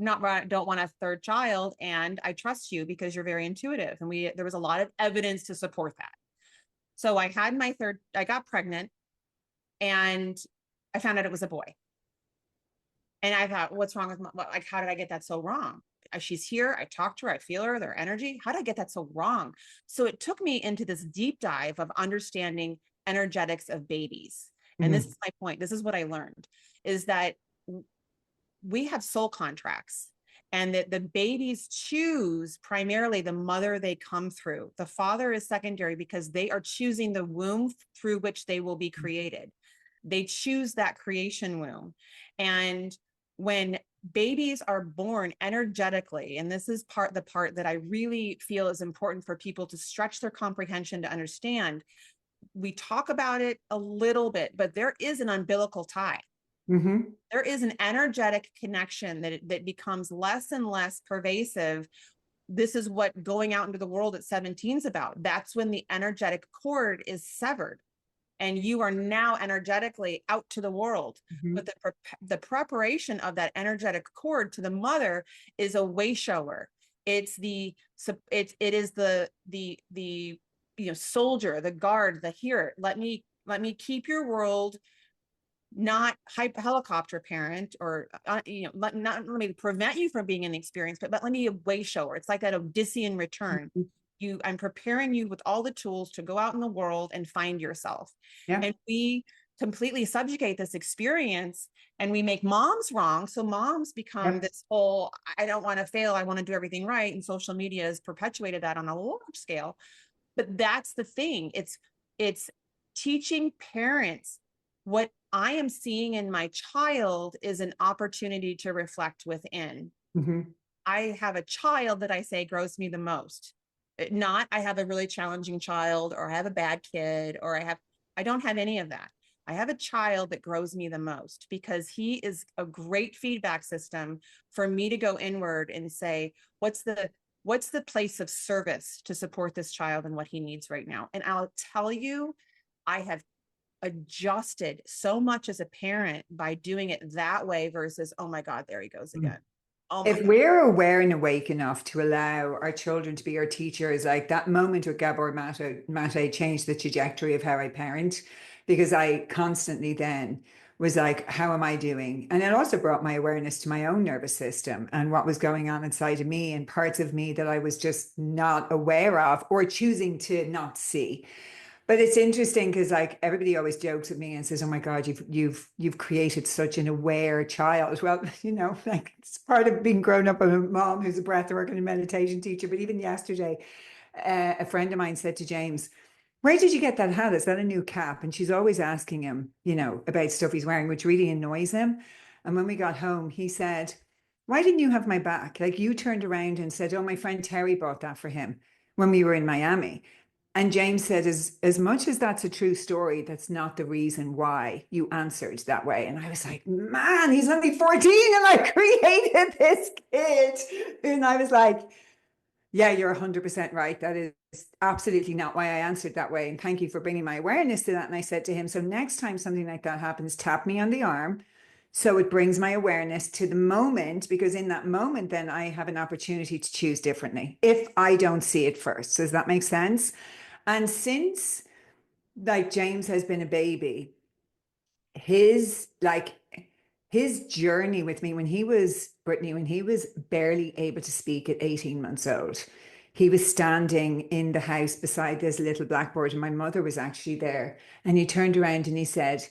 not don't want a third child. And I trust you because you're very intuitive. And there was a lot of evidence to support that. So I got pregnant and I found out it was a boy. And I thought, what's wrong with like, how did I get that so wrong? She's here. I talked to her. I feel her, their energy. How did I get that so wrong? So it took me into this deep dive of understanding energetics of babies. And this is my point. This is what I learned is that we have soul contracts and that the babies choose primarily the mother they come through. The father is secondary because they are choosing the womb through which they will be created. They choose that creation womb. And when babies are born energetically, and this is the part that I really feel is important for people to stretch their comprehension to understand, we talk about it a little bit, but there is an umbilical tie. Mm-hmm. There is an energetic connection that becomes less and less pervasive. This is what going out into the world at 17 is about. That's when the energetic cord is severed and you are now energetically out to the world. Mm-hmm. But the preparation of that energetic cord to the mother is a way shower. It is the soldier, the guard, the here. Let me keep your world not helicopter parent or not let me prevent you from being in the experience, but let me a way shower. It's like that Odyssean return. I'm preparing you with all the tools to go out in the world and find yourself. Yeah. And we completely subjugate this experience and we make moms wrong. So moms become this whole, I don't want to fail. I want to do everything right. And social media has perpetuated that on a large scale. But that's the thing. It's teaching parents what I am seeing in my child is an opportunity to reflect within. Mm-hmm. I have a child that I say grows me the most. Not I have a really challenging child or I have a bad kid or I don't have any of that. I have a child that grows me the most because he is a great feedback system for me to go inward and say, what's the place of service to support this child and what he needs right now? And I'll tell you, I have adjusted so much as a parent by doing it that way versus, oh my God, there he goes again. Oh my If God. we're aware and awake enough to allow our children to be our teachers, like that moment with Gabor Mate changed the trajectory of how I parent, because I constantly then was like, how am I doing? And it also brought my awareness to my own nervous system and what was going on inside of me and parts of me that I was just not aware of or choosing to not see. But it's interesting because like everybody always jokes at me and says, "Oh my God, you've created such an aware child." Well, like it's part of being grown up with a mom who's a breathwork and a meditation teacher. But even yesterday, a friend of mine said to James, "Where did you get that hat? Is that a new cap?" And she's always asking him, about stuff he's wearing, which really annoys him. And when we got home, he said, "Why didn't you have my back? Like you turned around and said, 'Oh, my friend Terry bought that for him when we were in Miami.'" And James said, as much as that's a true story, that's not the reason why you answered that way. And I was like, man, he's only 14 and I created this kid. And I was like, yeah, you're 100% right. That is absolutely not why I answered that way. And thank you for bringing my awareness to that. And I said to him, so next time something like that happens, tap me on the arm. So it brings my awareness to the moment, because in that moment, then I have an opportunity to choose differently if I don't see it first. Does that make sense? And since like James has been a baby, his journey with me when he was barely able to speak at 18 months old, he was standing in the house beside this little blackboard and my mother was actually there. And he turned around and he said,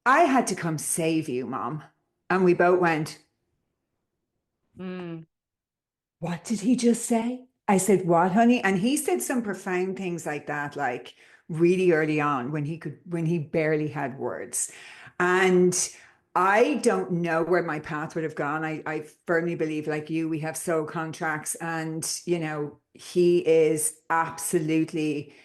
"I had to come save you, Mom." And we both went, what did he just say? I said, "What, honey?" And he said some profound things like that, like, really early on when he barely had words. And I don't know where my path would have gone. I firmly believe, like you, we have soul contracts, and he is absolutely,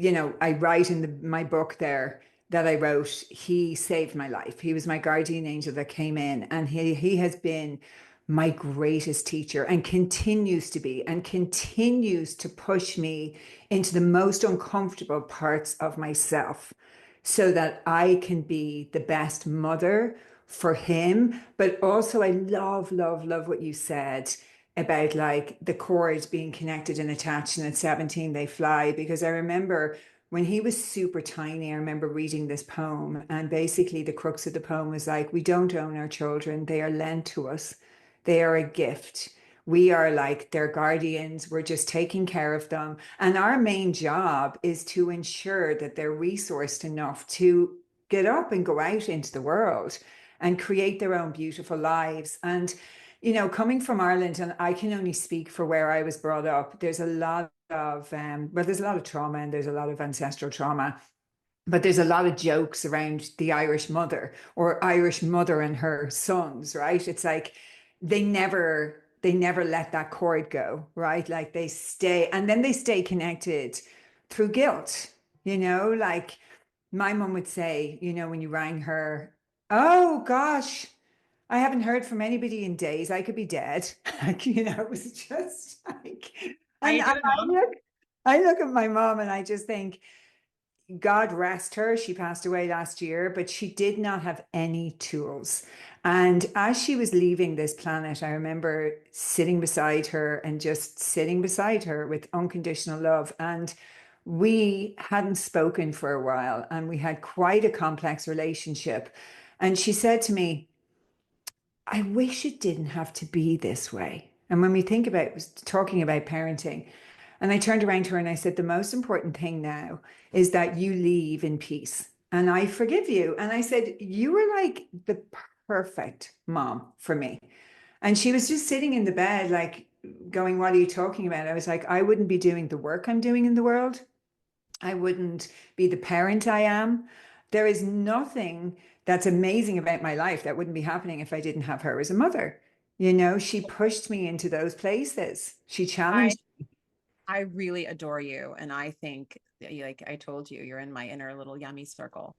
I write in my book there that I wrote, he saved my life. He was my guardian angel that came in, and he has been my greatest teacher and continues to be, and continues to push me into the most uncomfortable parts of myself so that I can be the best mother for him. But also, I love, love, love what you said about like the cords being connected and attached, and at 17 they fly. Because I remember when he was super tiny, I remember reading this poem, and basically the crux of the poem was like, we don't own our children, they are lent to us, they are a gift. We are like their guardians. We're just taking care of them. And our main job is to ensure that they're resourced enough to get up and go out into the world and create their own beautiful lives. And coming from Ireland, and I can only speak for where I was brought up, there's a lot of, there's a lot of trauma, and there's a lot of ancestral trauma, but there's a lot of jokes around the Irish mother, or Irish mother and her sons, right? It's like they never let that cord go, right? Like they stay, and then they stay connected through guilt, like my mum would say, when you rang her, oh gosh, I haven't heard from anybody in days. I could be dead. Like, it was just like, How and you doing, Mom? I look at my mom and I just think, God rest her. She passed away last year, but she did not have any tools. And as she was leaving this planet, I remember sitting beside her, and just sitting beside her with unconditional love. And we hadn't spoken for a while, and we had quite a complex relationship. And she said to me, I wish it didn't have to be this way. And when we think about talking about parenting, and I turned around to her and I said, the most important thing now is that you leave in peace. And I forgive you. And I said, you were like the perfect mom for me. And she was just sitting in the bed, like going, what are you talking about? I was like, I wouldn't be doing the work I'm doing in the world. I wouldn't be the parent I am. There is nothing that's amazing about my life that wouldn't be happening if I didn't have her as a mother. She pushed me into those places. She I challenged. I really adore you, and I think, like I told you, you're in my inner little yummy circle.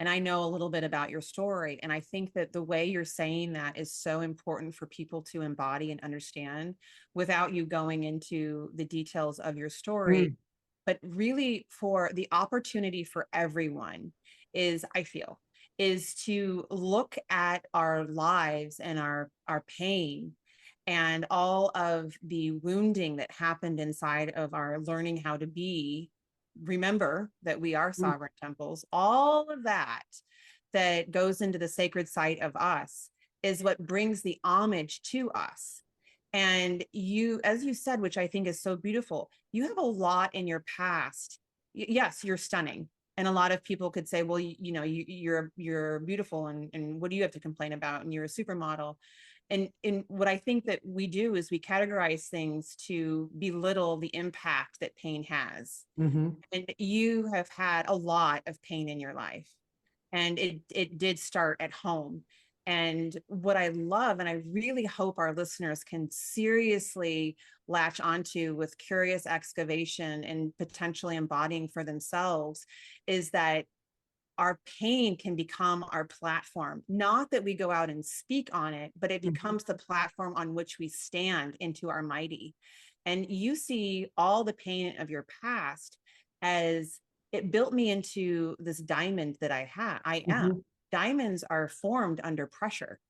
And I know a little bit about your story. And I think that the way you're saying that is so important for people to embody and understand without you going into the details of your story. Mm, But really, for the opportunity for everyone is, I feel, is to look at our lives and our pain and all of the wounding that happened inside of our learning how to be. Remember that we are mm, sovereign temples. All of that that goes into the sacred site of us is what brings the homage to us. And you, as you said, which I think is so beautiful, you have a lot in your past. Yes, you're stunning. And a lot of people could say, well, you're beautiful, and what do you have to complain about? And you're a supermodel. And what I think that we do is we categorize things to belittle the impact that pain has. mhm, And you have had a lot of pain in your life, and it did start at home. And what I love, and I really hope our listeners can seriously latch onto with curious excavation and potentially embodying for themselves, is that our pain can become our platform. Not that we go out and speak on it, but it mhm, becomes the platform on which we stand into our mighty. And you see all the pain of your past as, it built me into this diamond that I am. mhm, Diamonds are formed under pressure.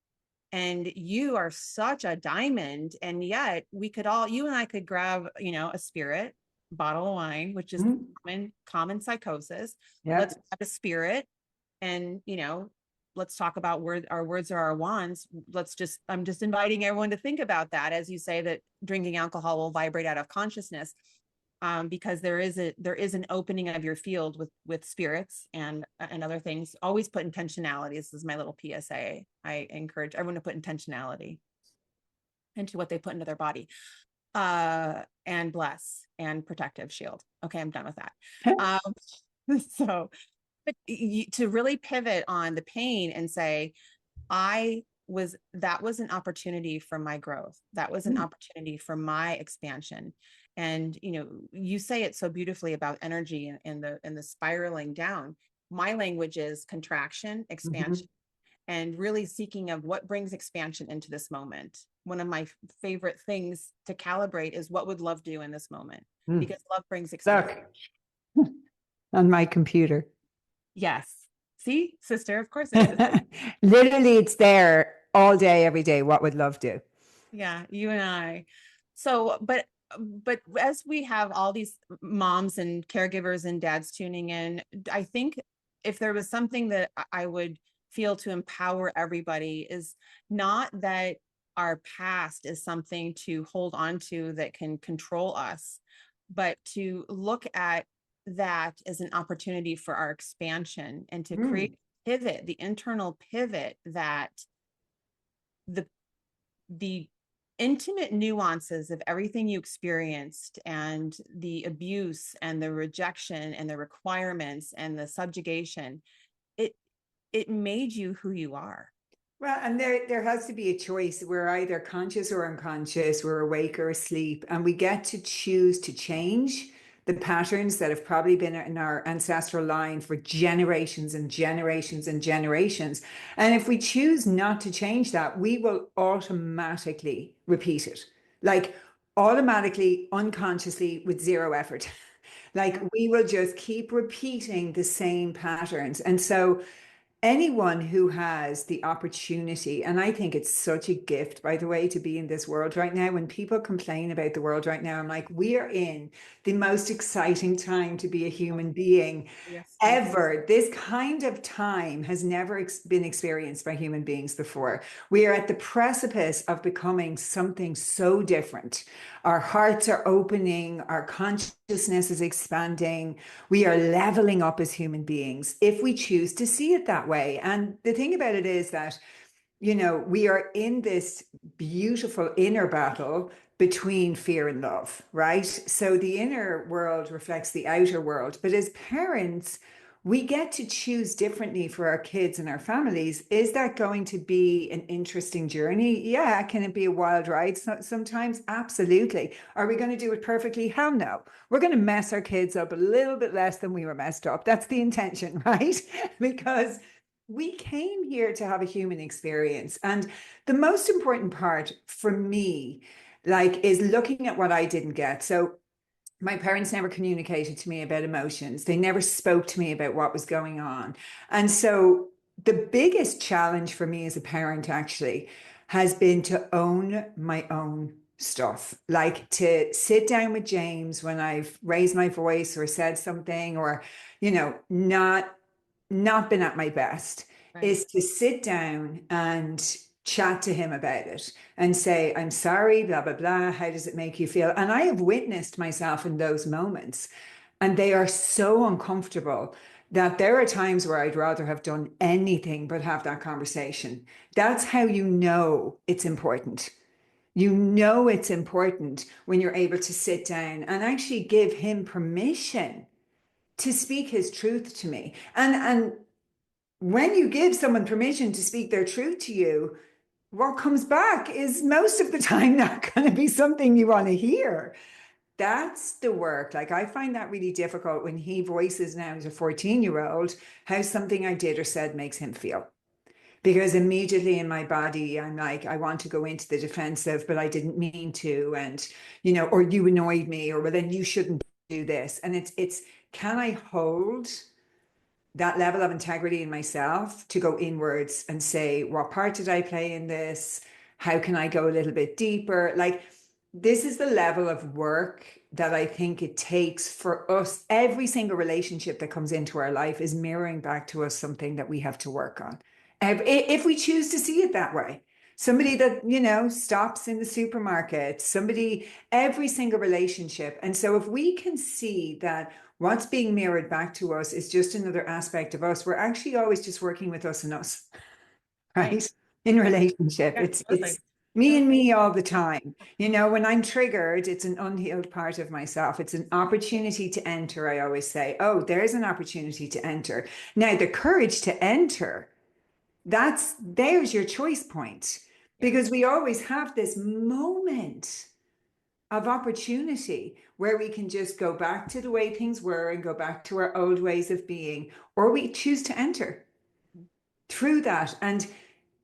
And you are such a diamond. And yet we could all, you and I could grab, a spirit, bottle of wine, which is mhm. common psychosis. Let's Yeah. have a spirit, and let's talk about where our words are our wands. I'm just inviting everyone to think about that, as you say that drinking alcohol will vibrate out of consciousness, because there is an opening of your field with spirits and other things. Always put intentionality. This is my little PSA. I encourage everyone to put intentionality into what they put into their body. and bless and protective shield. Okay, I'm done with that. So, but to really pivot on the pain and say, that was an opportunity for my growth. That was an opportunity for my expansion. And, you say it so beautifully about energy and the spiraling down. My language is contraction, expansion, and really seeking of what brings expansion into this moment. One of my favorite things to calibrate is what would love do in this moment, because love brings expansion. Look, on my computer. Yes. See, sister, of course it is. Literally, it's there all day, every day. What would love do? Yeah, you and I. So, but as we have all these moms and caregivers and dads tuning in, I think if there was something that I would feel to empower everybody, is not that our past is something to hold on to that can control us, but to look at that as an opportunity for our expansion and to create pivot, the internal pivot that the intimate nuances of everything you experienced and the abuse and the rejection and the requirements and the subjugation, it made you who you are. Well, and there has to be a choice. We're either conscious or unconscious, we're awake or asleep, and we get to choose to change the patterns that have probably been in our ancestral line for generations and generations and generations. And if we choose not to change that, we will automatically repeat it, like automatically, unconsciously, with zero effort. Like we will just keep repeating the same patterns. And so anyone who has the opportunity, and I think it's such a gift, by the way, to be in this world right now. When people complain about the world right now, I'm like, we are in the most exciting time to be a human being ever. This kind of time has never been experienced by human beings before. We are at the precipice of becoming something so different. Our hearts are opening, our consciousness is expanding. We are leveling up as human beings if we choose to see it that way. And the thing about it is that, we are in this beautiful inner battle between fear and love, right? So the inner world reflects the outer world. But as parents, we get to choose differently for our kids and our families. Is that going to be an interesting journey? Yeah. Can it be a wild ride sometimes? Absolutely. Are we going to do it perfectly? Hell no. We're going to mess our kids up a little bit less than we were messed up. That's the intention, right? Because we came here to have a human experience. And the most important part for me, is looking at what I didn't get. So my parents never communicated to me about emotions. They never spoke to me about what was going on. And so the biggest challenge for me as a parent actually has been to own my own stuff, like to sit down with James when I've raised my voice or said something or, not been at my best, is to sit down and chat to him about it and say, I'm sorry, blah, blah, blah. How does it make you feel? And I have witnessed myself in those moments, and they are so uncomfortable that there are times where I'd rather have done anything but have that conversation. That's how you know it's important. You know it's important when you're able to sit down and actually give him permission to speak his truth to me. And when you give someone permission to speak their truth to you, what comes back is most of the time not going to be something you want to hear. That's the work. Like, I find that really difficult when he voices now as a 14-year-old how something I did or said makes him feel. Because immediately in my body, I'm like, I want to go into the defensive, but I didn't mean to. And, or you annoyed me, or well, then you shouldn't do this. And it's, can I hold that level of integrity in myself to go inwards and say, what part did I play in this? How can I go a little bit deeper? Like, this is the level of work that I think it takes for us. Every single relationship that comes into our life is mirroring back to us something that we have to work on. If we choose to see it that way. Somebody that, stops in the supermarket, every single relationship. And so if we can see that what's being mirrored back to us is just another aspect of us, we're actually always just working with us and us, right? In relationship. Yeah, It's Me and me all the time. You know, when I'm triggered, it's an unhealed part of myself. It's an opportunity to enter. I always say, oh, there's an opportunity to enter. Now, the courage to enter, there's your choice point. Yeah. Because we always have this moment of opportunity where we can just go back to the way things were and go back to our old ways of being, or we choose to enter through that. And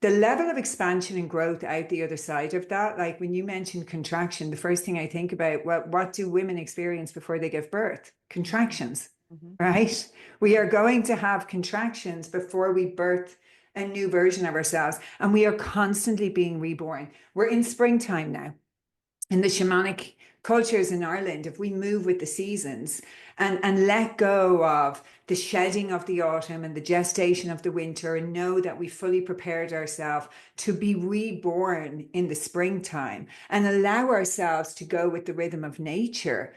the level of expansion and growth out the other side of that, like when you mentioned contraction, the first thing I think about, what do women experience before they give birth? Contractions, Mhm. right? We are going to have contractions before we birth a new version of ourselves, and we are constantly being reborn. We're in springtime now. In the shamanic cultures in Ireland, if we move with the seasons and let go of the shedding of the autumn and the gestation of the winter, and know that we fully prepared ourselves to be reborn in the springtime and allow ourselves to go with the rhythm of nature,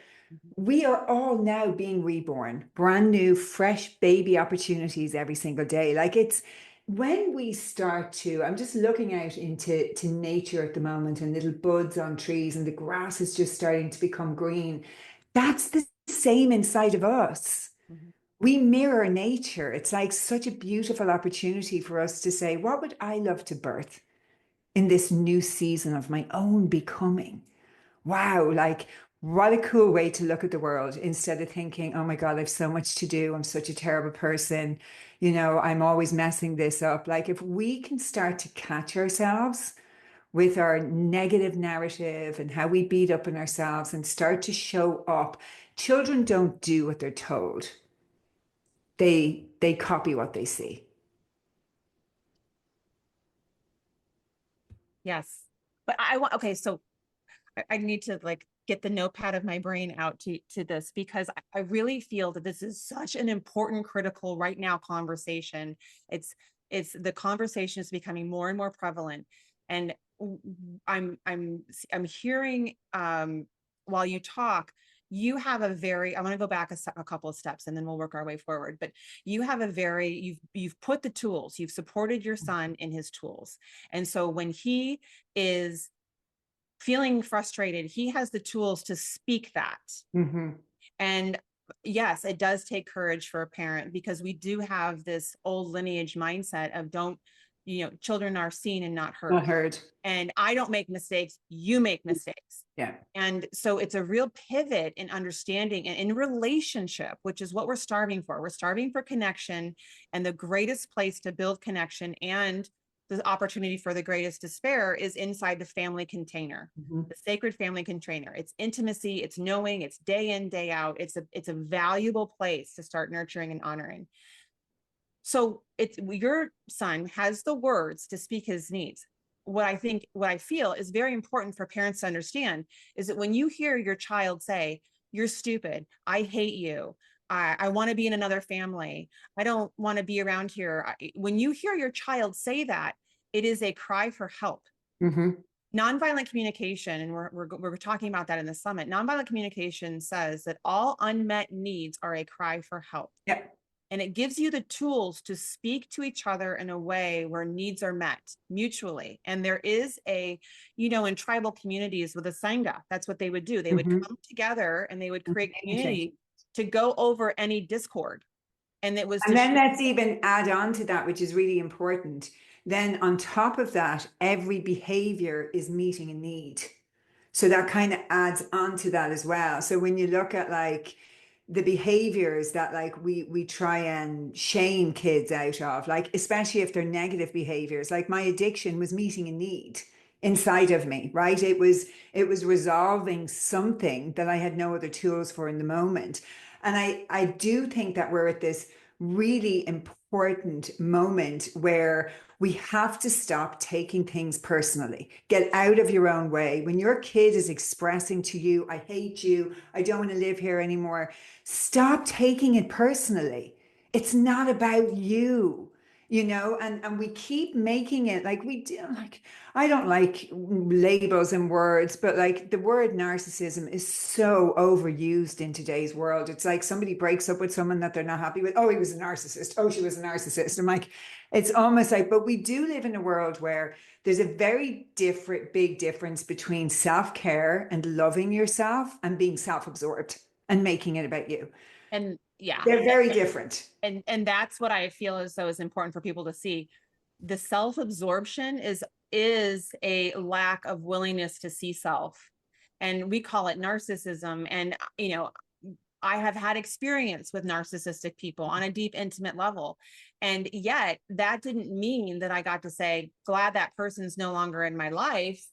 we are all now being reborn, brand new, fresh baby opportunities every single day. Like it's when we start to, I'm just looking out into nature at the moment, and little buds on trees, and the grass is just starting to become green. That's the same inside of us. Mhm. We mirror nature. It's like such a beautiful opportunity for us to say, what would I love to birth in this new season of my own becoming? Wow, like what a cool way to look at the world, instead of thinking, oh my God, I've so much to do. I'm such a terrible person. You know, I'm always messing this up. Like if we can start to catch ourselves with our negative narrative and how we beat up on ourselves and start to show up. Children don't do what they're told. They copy what they see. Yes. But I want, okay, so I need to like get the notepad of my brain out to this, because I really feel that this is such an important, critical right now conversation. It's the conversation is becoming more and more prevalent. And I'm hearing while you talk, you have a very, I'm going to go back a couple of steps and then we'll work our way forward. But you have a very, you've put the tools, you've supported your son in his tools. And so when he is feeling frustrated, he has the tools to speak that. Mm-hmm. And yes, it does take courage for a parent, because we do have this old lineage mindset of don't, children are seen and not heard. Not heard. And I don't make mistakes, you make mistakes. Yeah. And so it's a real pivot in understanding and in relationship, which is what we're starving for. We're starving for connection, and the greatest place to build connection and the opportunity for the greatest despair is inside the family container, the sacred family container. It's intimacy, it's knowing, it's day in, day out. It's a valuable place to start nurturing and honoring. So it's your son has the words to speak his needs. What I feel is very important for parents to understand is that when you hear your child say, "You're stupid, I hate you, I want to be in another family, I don't want to be around here." When you hear your child say that, it is a cry for help. Mm-hmm. Nonviolent communication, and we're talking about that in the summit. Nonviolent communication says that all unmet needs are a cry for help. Yeah. And it gives you the tools to speak to each other in a way where needs are met mutually. And there is in tribal communities with a Sangha, that's what they would do. They would come together and they would create community to go over any discord. And it was, and then let's even add on to that, which is really important. Then on top of that, every behavior is meeting a need. So that kind of adds on to that as well. So when you look at like the behaviors that like we try and shame kids out of, like especially if they're negative behaviors, like my addiction was meeting a need inside of me, right? It was resolving something that I had no other tools for in the moment. And I do think that we're at this really important moment where we have to stop taking things personally. Get out of your own way. When your kid is expressing to you, I hate you, I don't want to live here anymore, stop taking it personally. It's not about you. you know, and we keep making it like we do. Like, I don't like labels and words, but like the word narcissism is so overused in today's world. It's like somebody breaks up with someone that they're not happy with. Oh, he was a narcissist. Oh, she was a narcissist. I'm like, it's almost like, but we do live in a world where there's a very big difference between self-care and loving yourself and being self-absorbed and making it about you. And yeah, They're very different. and that's what I feel as though is important for people to see. The self-absorption is a lack of willingness to see self. And we call it narcissism. And I have had experience with narcissistic people on a deep, intimate level. And yet that didn't mean that I got to say, glad that person's no longer in my life.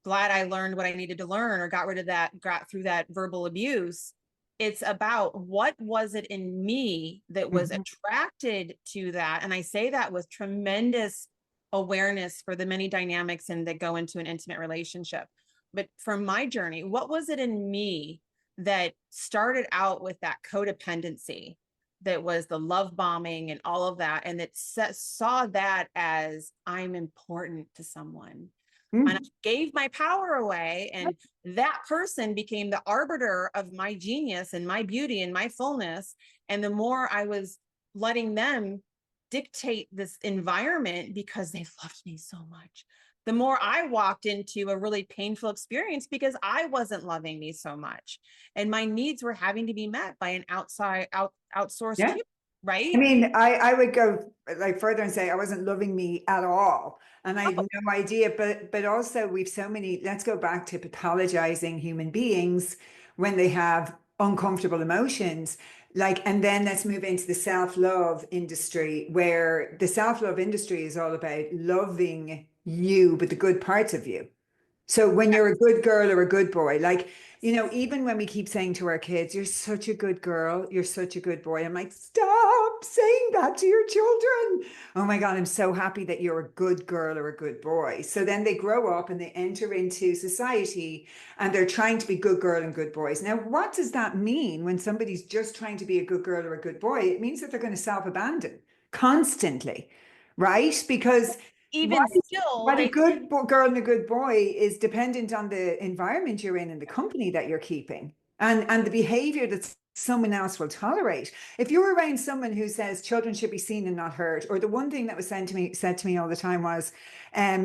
Glad I learned what I needed to learn or got rid of that, got through that verbal abuse. It's about what was it in me that was attracted to that. And I say that with tremendous awareness for the many dynamics and that go into an intimate relationship. But from my journey, what was it in me that started out with that codependency, that was the love bombing and all of that, and that saw that as I'm important to someone? And I gave my power away, and that person became the arbiter of my genius and my beauty and my fullness. And the more I was letting them dictate this environment because they loved me so much, the more I walked into a really painful experience because I wasn't loving me so much. And my needs were having to be met by an outsourced human, right? I mean, I would go like further and say I wasn't loving me at all. And I had no idea. But also we've so many, let's go back to pathologizing human beings when they have uncomfortable emotions. Like, and then let's move into the self-love industry, where the self-love industry is all about loving you, but the good parts of you. So when you're a good girl or a good boy, like, you know, even when we keep saying to our kids, you're such a good girl, you're such a good boy, I'm like, stop saying that to your children. Oh my God, I'm so happy that you're a good girl or a good boy. So then they grow up and they enter into society and they're trying to be good girl and good boys. Now, what does that mean when somebody's just trying to be a good girl or a good boy? It means that they're going to self-abandon constantly, right? Because Even still, what a good girl and a good boy is dependent on the environment you're in and the company that you're keeping and the behavior that someone else will tolerate. If you're around someone who says children should be seen and not heard, or the one thing that was said to me all the time was,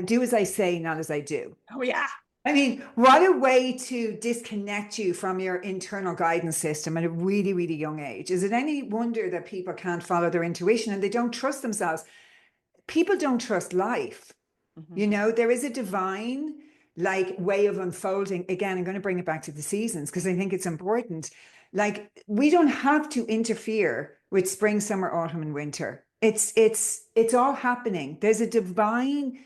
do as I say, not as I do. oh yeah. I mean, what a way to disconnect you from your internal guidance system at a really, really young age. Is it any wonder that people can't follow their intuition and they don't trust themselves? People don't trust life. You know, there is a divine like way of unfolding. Again, I'm going to bring it back to the seasons because I think it's important. Like, we don't have to interfere with spring, summer, autumn, and winter. It's all happening. There's a divine,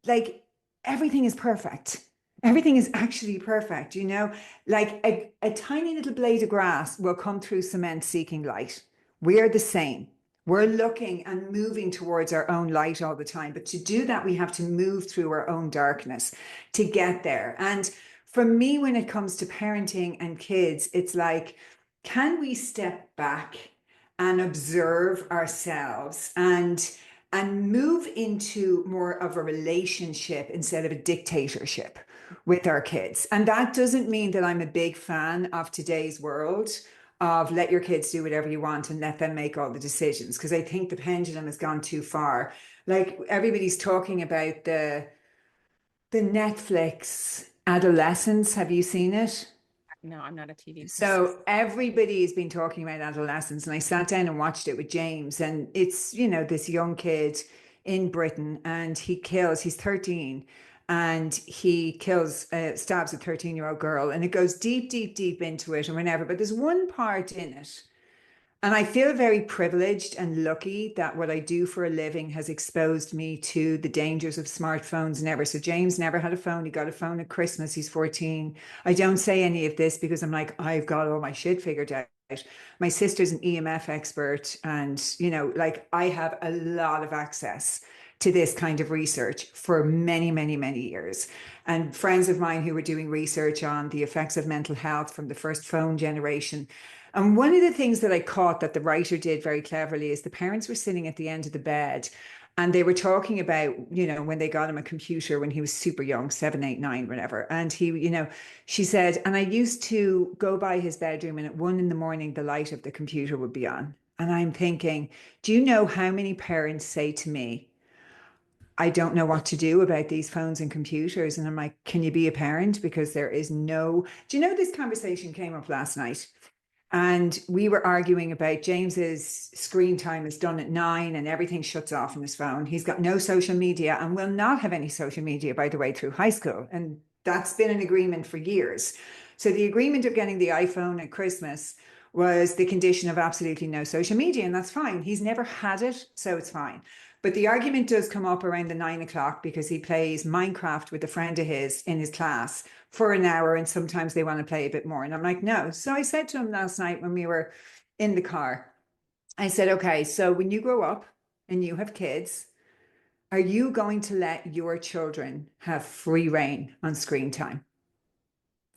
like, everything is perfect. Everything is actually perfect, you know, like a tiny little blade of grass will come through cement seeking light. We are the same. We're looking and moving towards our own light all the time. But to do that, we have to move through our own darkness to get there. And for me, when it comes to parenting and kids, it's like, can we step back and observe ourselves and move into more of a relationship instead of a dictatorship with our kids? And that doesn't mean that I'm a big fan of today's world of let your kids do whatever you want and let them make all the decisions, because I think the pendulum has gone too far. Like, everybody's talking about the Netflix Adolescence. Have you seen it? No, I'm not a TV person. So everybody's been talking about adolescence, and I sat down and watched it with James, and it's, you know, this young kid in Britain, and he's 13, and he kills, stabs a 13-year-old girl, and it goes deep, deep, deep into it and whatever. But there's one part in it, and I feel very privileged and lucky that what I do for a living has exposed me to the dangers of smartphones never. So James never had a phone. He got a phone at Christmas. He's 14. I don't say any of this because I'm like, I've got all my shit figured out. My sister's an EMF expert. And, you know, like, I have a lot of access to this kind of research for many, many, many years. And friends of mine who were doing research on the effects of mental health from the first phone generation. And one of the things that I caught that the writer did very cleverly is the parents were sitting at the end of the bed and they were talking about, when they got him a computer when he was super young, 7, 8, 9, whatever. And she said, and I used to go by his bedroom and at 1 in the morning, the light of the computer would be on. And I'm thinking, do you know how many parents say to me, I don't know what to do about these phones and computers? And I'm like, can you be a parent? Because there is no, do you know, this conversation came up last night? And we were arguing about James's screen time is done at 9 and everything shuts off on his phone. He's got no social media and will not have any social media, by the way, through high school. And that's been an agreement for years. So the agreement of getting the iPhone at Christmas was the condition of absolutely no social media. And that's fine. He's never had it, so it's fine. But the argument does come up around the 9 o'clock because he plays Minecraft with a friend of his in his class for an hour and sometimes they want to play a bit more. And I'm like, no. So I said to him last night when we were in the car, I said, okay, so when you grow up and you have kids, are you going to let your children have free reign on screen time?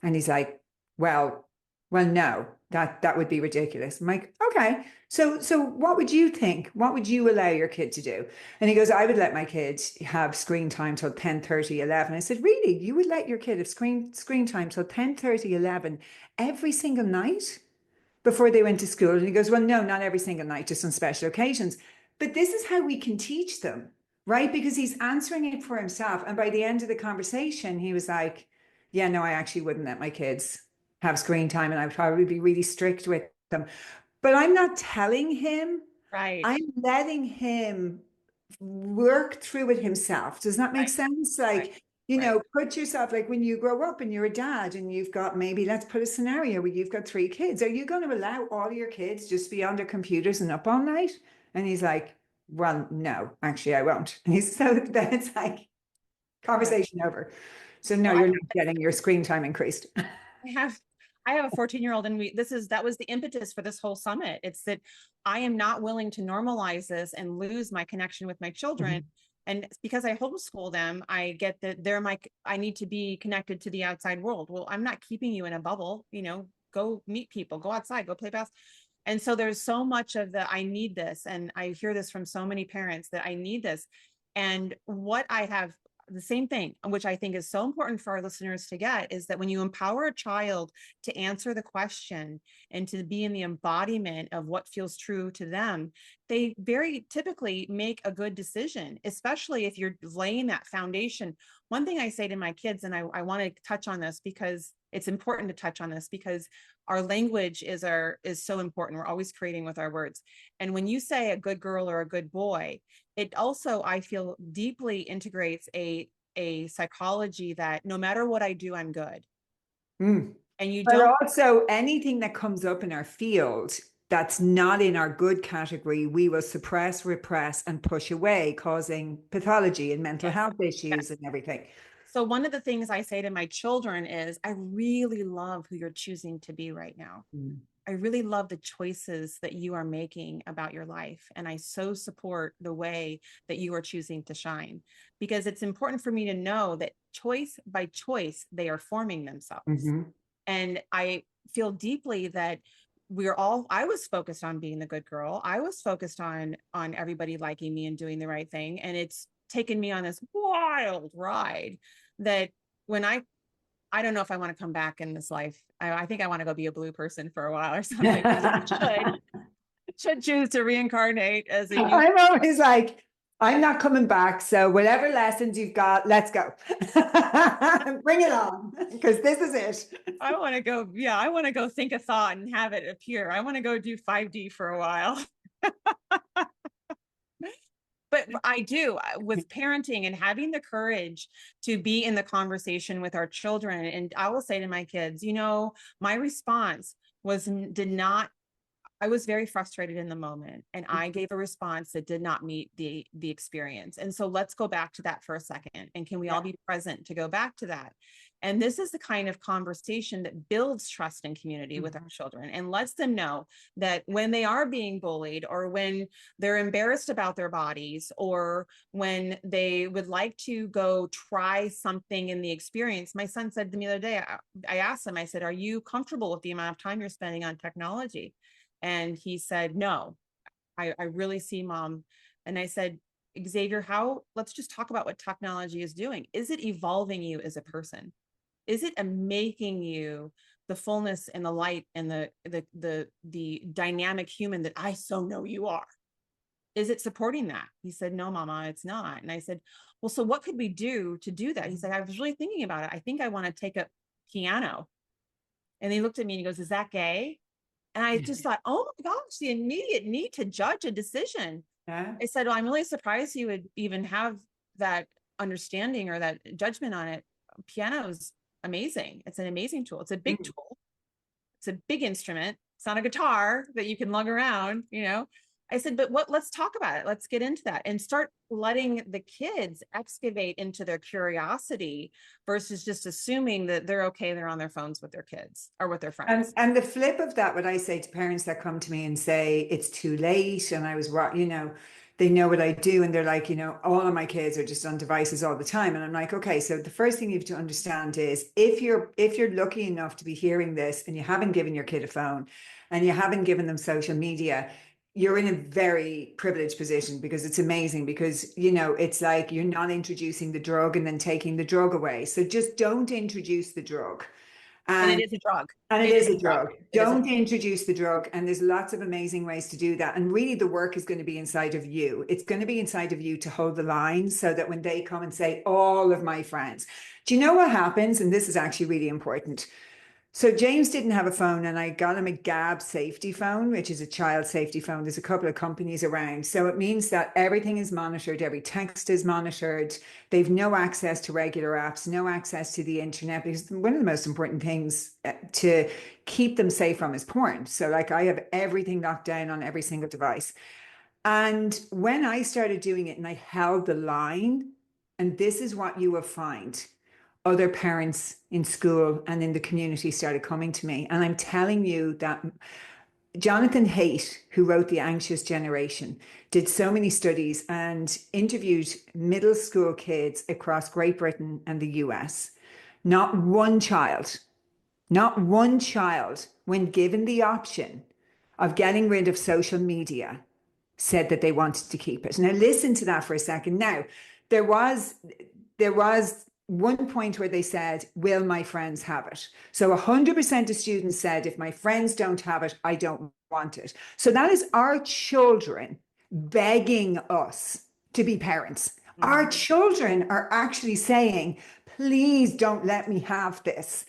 And he's like, well, no, that would be ridiculous. I'm like, okay, so what would you think? What would you allow your kid to do? And he goes, I would let my kids have screen time till 10:30, 11. I said, really? You would let your kid have screen time till 10:30, 11 every single night before they went to school? And he goes, well, no, not every single night, just on special occasions. But this is how we can teach them, right? Because he's answering it for himself. And by the end of the conversation, he was like, yeah, no, I actually wouldn't let my kids have screen time and I would probably be really strict with them. But I'm not telling him, Right. I'm letting him work through it himself. Does that make Right. sense? Right. Like, Right. put yourself like when you grow up and you're a dad and you've got maybe, let's put a scenario where you've got 3 kids. Are you going to allow all your kids just to be on their computers and up all night? And he's like, well, no, actually, I won't. And he's so then it's like Yeah. conversation over. So no, Well, you're not getting your screen time increased. I have I have a 14-year-old and that was the impetus for this whole summit. It's that I am not willing to normalize this and lose my connection with my children. Mhm. And because I homeschool them, I get that I need to be connected to the outside world. Well, I'm not keeping you in a bubble, go meet people, go outside, go play basketball. And so there's so much of I need this. And I hear this from so many parents that I need this. And what I have the same thing, which I think is so important for our listeners to get, is that when you empower a child to answer the question and to be in the embodiment of what feels true to them, they very typically make a good decision, especially if you're laying that foundation. One thing I say to my kids, and I want to touch on this because it's important to touch on this because our language is so important. We're always creating with our words. And when you say a good girl or a good boy, it also, I feel, deeply integrates a psychology that no matter what I do, I'm good. Mm. And you But don't. also anything that comes up in our field that's not in our good category, we will suppress, repress, and push away, causing pathology and mental Yes. health issues Yes. and everything. So one of the things I say to my children is, I really love who you're choosing to be right now. Mm. I really love the choices that you are making about your life. And I so support the way that you are choosing to shine, because it's important for me to know that choice by choice, they are forming themselves. Mhm. And I feel deeply that I was focused on being the good girl. I was focused on everybody liking me and doing the right thing. And it's taken me on this wild ride that when I don't know if I want to come back in this life. I think I want to go be a blue person for a while or something. Should choose to reincarnate as a human. I'm always like, I'm not coming back. So whatever lessons you've got, let's go. Bring it on, because this is it. I want to go. Yeah, I want to go think a thought and have it appear. I want to go do 5D for a while. But I do with parenting and having the courage to be in the conversation with our children. And I will say to my kids, my response did not I was very frustrated in the moment, and I gave a response that did not meet the experience. And so let's go back to that for a second. And can we all be present to go back to that? And this is the kind of conversation that builds trust and community with our children and lets them know that when they are being bullied, or when they're embarrassed about their bodies, or when they would like to go try something in the experience. My son said to me the other day, I asked him, I said, are you comfortable with the amount of time you're spending on technology? And he said, no, I really see, Mom. And I said, Xavier, let's just talk about what technology is doing. Is it evolving you as a person? Is it making you the fullness and the light and the dynamic human that I so know you are? Is it supporting that? He said, no, Mama, it's not. And I said, well, so what could we do to do that? He said, I was really thinking about it. I think I want to take up piano. And he looked at me and he goes, is that gay? And I just thought, oh my gosh, the immediate need to judge a decision. Yeah. I said, well, I'm really surprised you would even have that understanding or that judgment on it. Piano is amazing. It's an amazing tool. It's a big tool. It's a big instrument. It's not a guitar that you can lug around, you know. I said, but let's talk about it. Let's get into that and start letting the kids excavate into their curiosity versus just assuming that they're okay. They're on their phones with their kids or with their friends. And the flip of that, what I say to parents that come to me and say, it's too late, and I was, you know, they know what I do, and they're like, you know, all of my kids are just on devices all the time. And I'm like, okay, so the first thing you have to understand is if you're lucky enough to be hearing this and you haven't given your kid a phone and you haven't given them social media, you're in a very privileged position, because it's amazing, because, you know, it's like you're not introducing the drug and then taking the drug away. So just don't introduce the drug. And it is a drug. And it is a drug. Don't introduce the drug. And there's lots of amazing ways to do that. And really the work is going to be inside of you. It's going to be inside of you to hold the line, so that when they come and say, all of my friends, do you know what happens? And this is actually really important. So James didn't have a phone, and I got him a Gab safety phone, which is a child safety phone. There's a couple of companies around. So it means that everything is monitored. Every text is monitored. They've no access to regular apps, no access to the internet, because one of the most important things to keep them safe from is porn. So like I have everything locked down on every single device. And when I started doing it and I held the line, and this is what you will find, other parents in school and in the community started coming to me. And I'm telling you that Jonathan Haidt, who wrote The Anxious Generation, did so many studies and interviewed middle school kids across Great Britain and the US. Not one child, when given the option of getting rid of social media, said that they wanted to keep it. Now listen to that for a second. Now, there was one point where they said, will my friends have it? So 100% of students said, if my friends don't have it, I don't want it. So that is our children begging us to be parents. Our children are actually saying, please don't let me have this.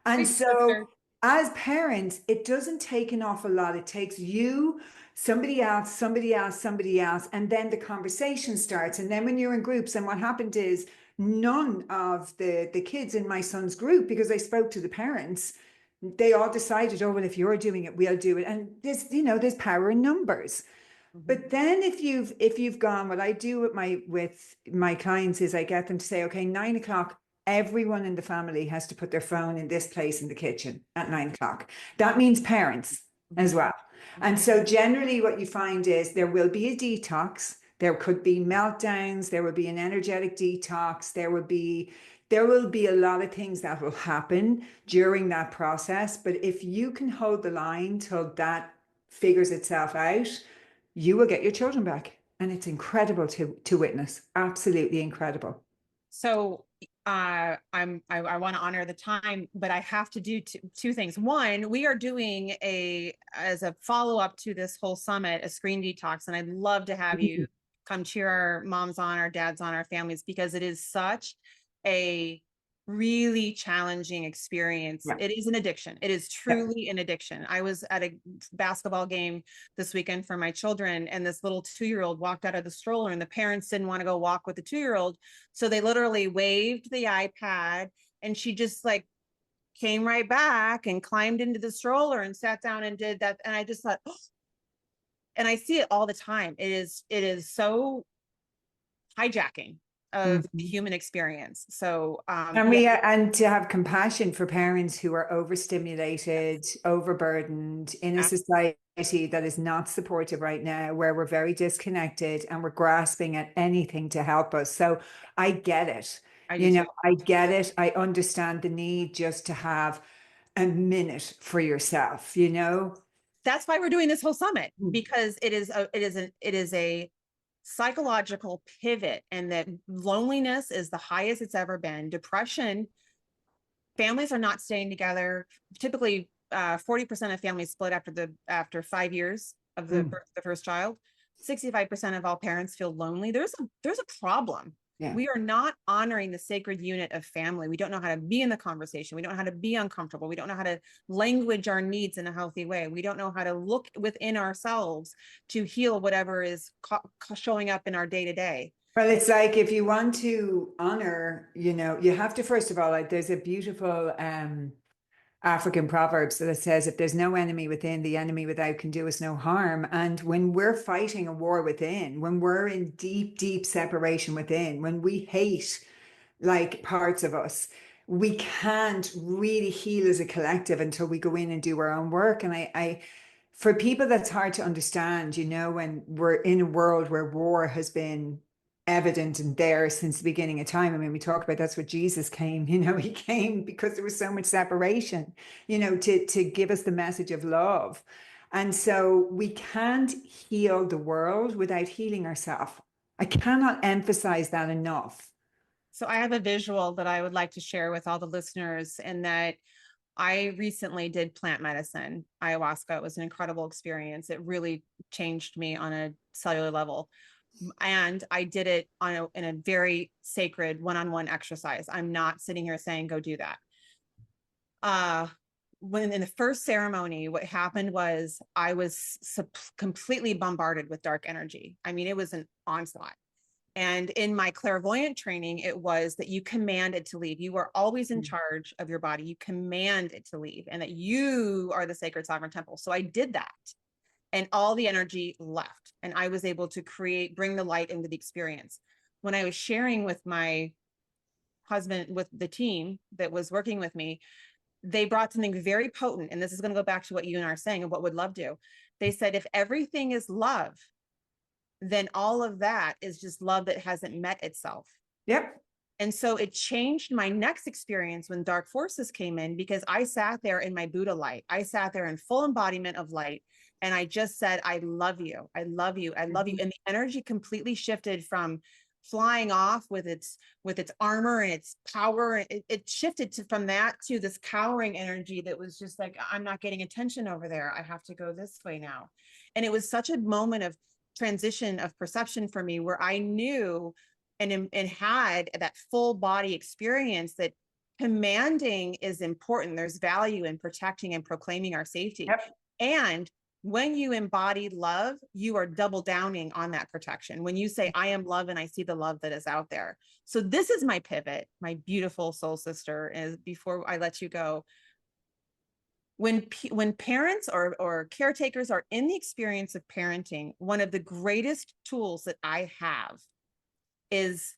And so as parents, it doesn't take an awful lot. It takes you, somebody else, and then the conversation starts. And then when you're in groups, and what happened is, none of the kids in my son's group, because I spoke to the parents, they all decided, oh, well, if you're doing it, we'll do it. And there's, you know, there's power in numbers. But then if you've gone, what I do with my clients is I get them to say, okay, 9 o'clock, everyone in the family has to put their phone in this place in the kitchen at 9 o'clock. That means parents as well. And so generally what you find is there will be a detox. There could be meltdowns. There will be an energetic detox. There will be a lot of things that will happen during that process. But if you can hold the line till that figures itself out, you will get your children back. And it's incredible to witness. Absolutely incredible. So I want to honor the time, but I have to do two things. One, we are doing as a follow-up to this whole summit, a screen detox. And I'd love to have you come cheer our moms on, our dads on, our families, because it is such a really challenging experience. Yeah. It is an addiction. It is truly an addiction. I was at a basketball game this weekend for my children, and this little 2-year-old walked out of the stroller, and the parents didn't want to go walk with the 2-year-old. So they literally waved the iPad, and she just like came right back and climbed into the stroller and sat down and did that. And I just thought, oh, and I see it all the time. It is so hijacking of the Mhm. human experience. So And yeah, and to have compassion for parents who are overstimulated, overburdened in a society that is not supportive right now, where we're very disconnected and we're grasping at anything to help us. So I get it. I do too. I get it. I understand the need just to have a minute for yourself. That's why we're doing this whole summit, Mm. because it is a psychological pivot, and that loneliness is the highest it's ever been. Depression, families are not staying together. Typically, 40% of families split after 5 years of the Mm. birth of the first child. 65% of all parents feel lonely. There's a problem. Yeah. We are not honoring the sacred unit of family. We don't know how to be in the conversation. We don't know how to be uncomfortable. We don't know how to language our needs in a healthy way. We don't know how to look within ourselves to heal whatever is showing up in our day to day. Well, it's like if you want to honor, you have to, first of all, like there's a beautiful African proverbs that says, if there's no enemy within, the enemy without can do us no harm. And when we're fighting a war within, when we're in deep, deep separation within, when we hate like parts of us, we can't really heal as a collective until we go in and do our own work. And for people, that's hard to understand, when we're in a world where war has been evident and there since the beginning of time. I mean, we talk about that's what Jesus came, he came because there was so much separation, to give us the message of love. And so we can't heal the world without healing ourselves. I cannot emphasize that enough. So I have a visual that I would like to share with all the listeners, and that I recently did plant medicine, ayahuasca. It was an incredible experience. It really changed me on a cellular level. And I did it in a very sacred one-on-one exercise. I'm not sitting here saying, go do that. When in the first ceremony, what happened was I was completely bombarded with dark energy. I mean, it was an onslaught. And in my clairvoyant training, it was that you command it to leave. You are always in charge of your body. You command it to leave, and that you are the sacred sovereign temple. So I did that, and all the energy left, and I was able to bring the light into the experience. When I was sharing with my husband, with the team that was working with me, they brought something very potent. And this is going to go back to what you and I are saying and what would love do. They said, if everything is love, then all of that is just love that hasn't met itself. Yep. And so it changed my next experience when dark forces came in, because I sat there in my Buddha light. I sat there in full embodiment of light. And I just said, I love you. I love you. I love you. And the energy completely shifted from flying off with its armor and its power. It shifted from that to this cowering energy that was just like, I'm not getting attention over there. I have to go this way now. And it was such a moment of transition of perception for me, where I knew and had that full body experience that commanding is important. There's value in protecting and proclaiming our safety. Yep. And when you embody love, you are double downing on that protection. When you say, I am love and I see the love that is out there. So this is my pivot, my beautiful soul sister, is before I let you go. When parents or caretakers are in the experience of parenting, one of the greatest tools that I have is,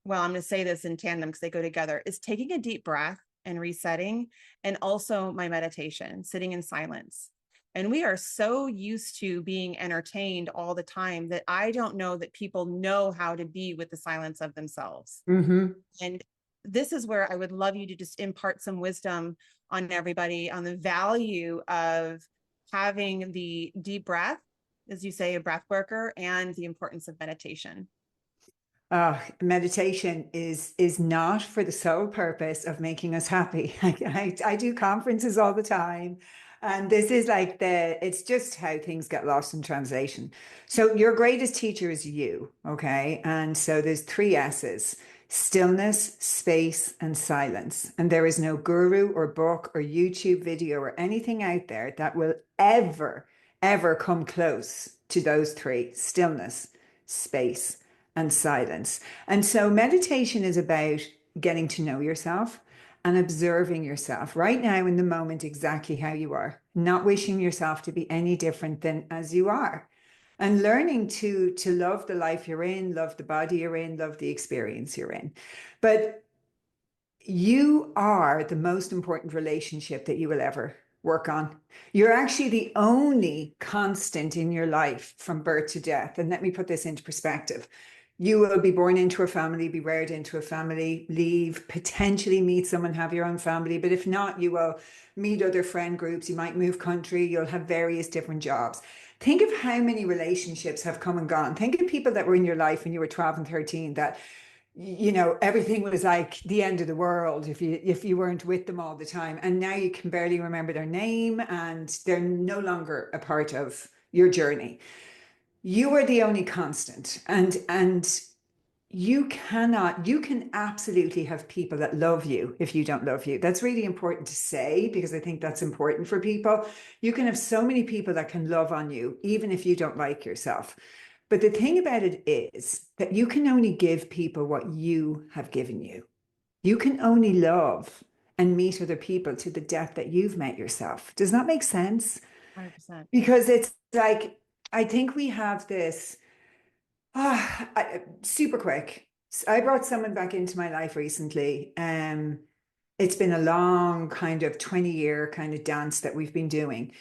well, I'm going to say this in tandem because they go together, is taking a deep breath and resetting, and also my meditation, sitting in silence. And we are so used to being entertained all the time that I don't know that people know how to be with the silence of themselves. Mm-hmm. And this is where I would love you to just impart some wisdom on everybody on the value of having the deep breath, as you say, a breath worker, and the importance of meditation. Meditation is not for the sole purpose of making us happy. I do conferences all the time, and this is like it's just how things get lost in translation. So your greatest teacher is you, okay? And so there's 3 S's: stillness, space, and silence. And there is no guru or book or YouTube video or anything out there that will ever come close to those 3: stillness, space, and silence. And so meditation is about getting to know yourself and observing yourself right now in the moment exactly how you are, not wishing yourself to be any different than as you are, and learning to love the life you're in, love the body you're in, love the experience you're in. But you are the most important relationship that you will ever work on. You're actually the only constant in your life from birth to death. And let me put this into perspective. You will be born into a family, be reared into a family, leave, potentially meet someone, have your own family. But if not, you will meet other friend groups. You might move country. You'll have various different jobs. Think of how many relationships have come and gone. Think of people that were in your life when you were 12 and 13 that everything was like the end of the world if you weren't with them all the time, and now you can barely remember their name and they're no longer a part of your journey. You are the only constant, and you can absolutely have people that love you if you don't love you. That's really important to say, because I think that's important for people. You can have so many people that can love on you even if you don't like yourself. But the thing about it is that you can only give people what you have given you. You can only love and meet other people to the depth that you've met yourself. Does that make sense? 100%. Because it's like, I think we have this, super quick. I brought someone back into my life recently. It's been a long kind of 20-year kind of dance that we've been doing.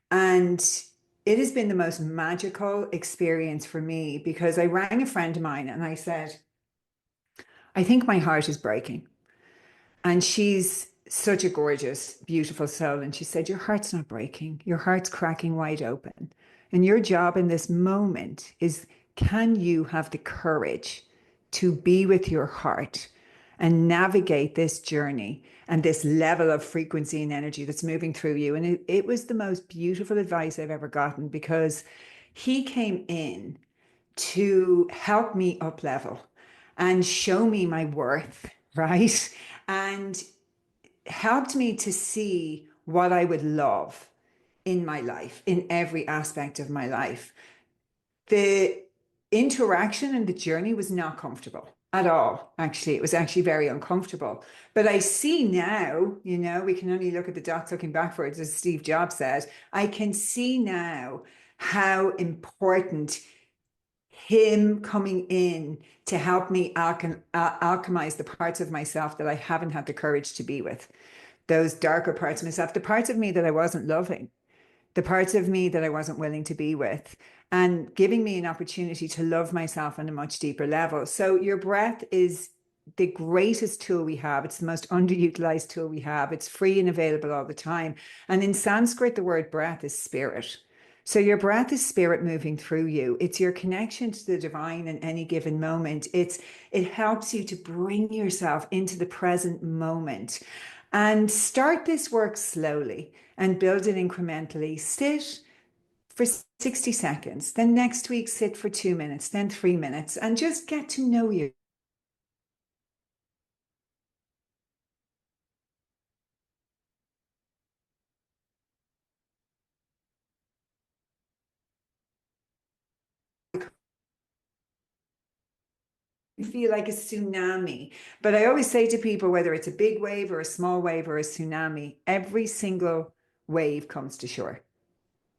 And it has been the most magical experience for me, because I rang a friend of mine and I said, I think my heart is breaking. And she's such a gorgeous, beautiful soul. And she said, your heart's not breaking. Your heart's cracking wide open. And your job in this moment is, can you have the courage to be with your heart and navigate this journey and this level of frequency and energy that's moving through you? And it was the most beautiful advice I've ever gotten, because he came in to help me up level and show me my worth, right? And helped me to see what I would love in my life, in every aspect of my life. The interaction and the journey was not comfortable at all. Actually, it was actually very uncomfortable. But I see now, we can only look at the dots looking backwards, as Steve Jobs said. I can see now how important him coming in to help me alchemize the parts of myself that I haven't had the courage to be with, those darker parts of myself, the parts of me that I wasn't loving, the parts of me that I wasn't willing to be with, and giving me an opportunity to love myself on a much deeper level. So your breath is the greatest tool we have. It's the most underutilized tool we have. It's free and available all the time. And in Sanskrit, the word breath is spirit. So your breath is spirit moving through you. It's your connection to the divine in any given moment. It helps you to bring yourself into the present moment. And start this work slowly and build it incrementally. Sit for 60 seconds. Then next week, sit for 2 minutes, then 3 minutes, and just get to know you. You feel like a tsunami. But I always say to people, whether it's a big wave or a small wave or a tsunami, every single wave comes to shore.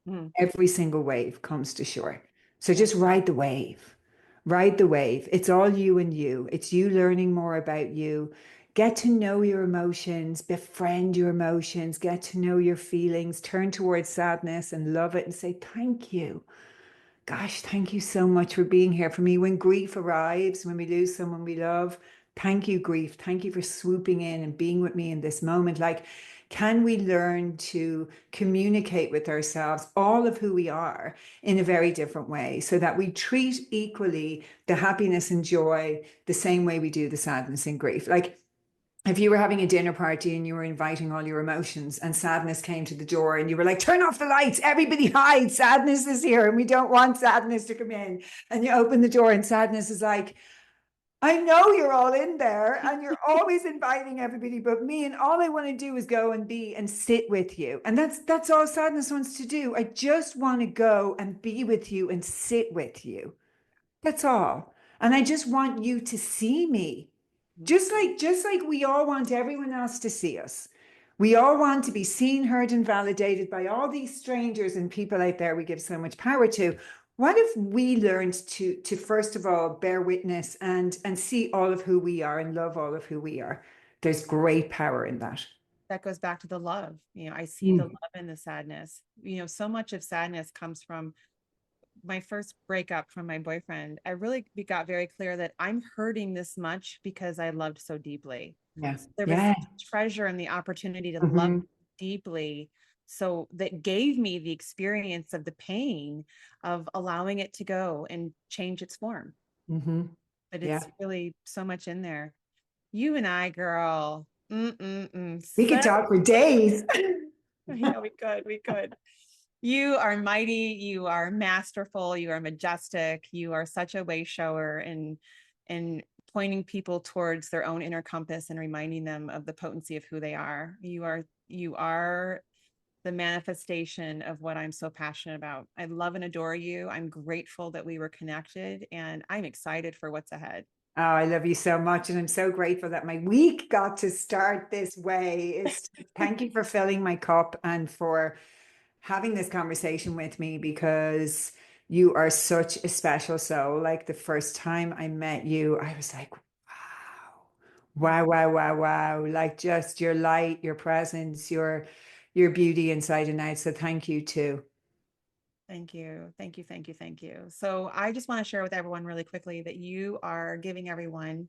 Mm. Every single wave comes to shore. So just ride the wave. Ride the wave. It's all you and you. It's you learning more about you. Get to know your emotions, befriend your emotions, get to know your feelings, turn towards sadness and love it and say, thank you. Gosh, thank you so much for being here for me. When grief arrives, when we lose someone we love, thank you, grief. Thank you for swooping in and being with me in this moment. Like, can we learn to communicate with ourselves, all of who we are, in a very different way, so that we treat equally the happiness and joy the same way we do the sadness and grief? Like, if you were having a dinner party and you were inviting all your emotions and sadness came to the door and you were like, turn off the lights, everybody hide, sadness is here and we don't want sadness to come in. And you open the door and sadness is like, I know you're all in there and you're always inviting everybody but me. And all I want to do is go and be and sit with you. And that's all sadness wants to do. I just want to go and be with you and sit with you. That's all. And I just want you to see me Just like we all want everyone else to see us. We all want to be seen, heard, and validated by all these strangers and people out there we give so much power to. What if we learned to first of all bear witness and see all of who we are and love all of who we are? There's great power in that. That goes back to the love. I see the Mm. love in the sadness. So much of sadness comes from my first breakup from my boyfriend. I really got very clear that I'm hurting this much because I loved so deeply. Yeah. There was Yeah. such treasure in the opportunity to love Hmm. deeply. So that gave me the experience of the pain of allowing it to go and change its form. Hmm. But Yeah. it's really so much in there. You and I, girl. We could talk for days. Yeah, we could. You are mighty, you are masterful, you are majestic, you are such a way shower and pointing people towards their own inner compass and reminding them of the potency of who they are. You are the manifestation of what I'm so passionate about. I love and adore you. I'm grateful that we were connected and I'm excited for what's ahead. Oh, I love you so much. And I'm so grateful that my week got to start this way. Thank you for filling my cup and for having this conversation with me because you are such a special soul. Like the first time I met you, I was like, wow, wow, wow, wow, wow. Like just your light, your presence, your beauty inside and out. So thank you too. Thank you. Thank you. Thank you. Thank you. So I just want to share with everyone really quickly that you are giving everyone.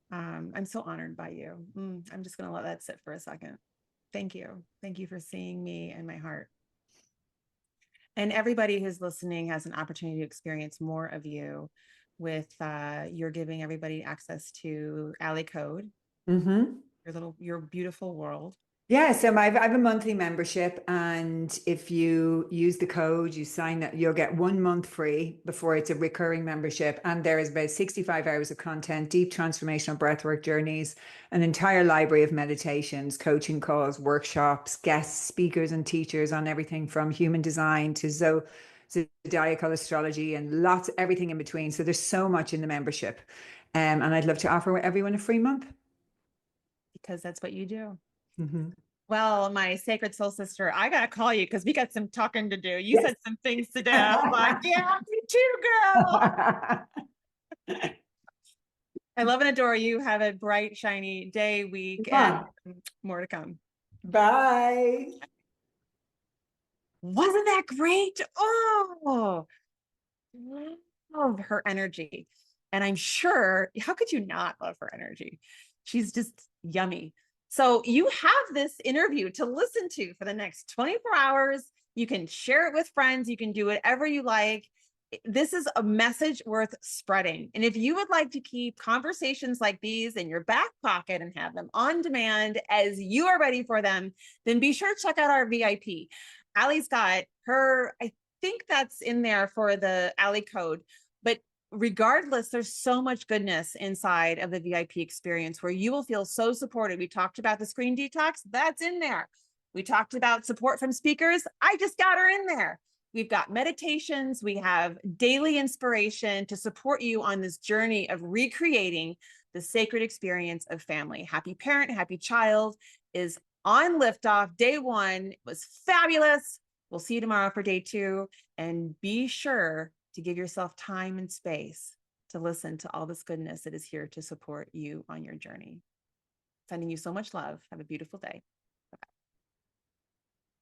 I'm so honored by you. I'm just going to let that sit for a second. Thank you. Thank you for seeing me and my heart. And everybody who's listening has an opportunity to experience more of you with you're giving everybody access to Alley Code, Mm-hmm. your beautiful world. Yeah, so I have a monthly membership, and if you use the code, you sign up, you'll get 1 month free before it's a recurring membership. And there is about 65 hours of content, deep transformational breathwork journeys, an entire library of meditations, coaching calls, workshops, guest speakers and teachers on everything from human design to zodiacal astrology and lots of everything in between. So there's so much in the membership. And I'd love to offer everyone a free month. Because that's what you do. Mhm. Well, my sacred soul sister, I gotta call you because we got some talking to do. You Yes. said some things today. I was like, yeah, me too, girl. I love and adore you. Have a bright, shiny day, week, and more to come. Bye. Wasn't that great? Oh, love her energy. And I'm sure, how could you not love her energy? She's just yummy. So you have this interview to listen to for the next 24 hours. You can share it with friends. You can do whatever you like. This is a message worth spreading. And if you would like to keep conversations like these in your back pocket and have them on demand as you are ready for them, then be sure to check out our VIP. Allie's got her, I think that's in there for the Allie code, but regardless, there's so much goodness inside of the VIP experience where you will feel so supported. We talked about the screen detox, that's in there. We talked about support from speakers. I just got her in there. We've got meditations. We have daily inspiration to support you on this journey of recreating the sacred experience of family. Happy Parent, Happy Child is on liftoff. Day one was fabulous. We'll see you tomorrow for day two. And be sure to give yourself time and space to listen to all this goodness that is here to support you on your journey. Sending you so much love. Have a beautiful day.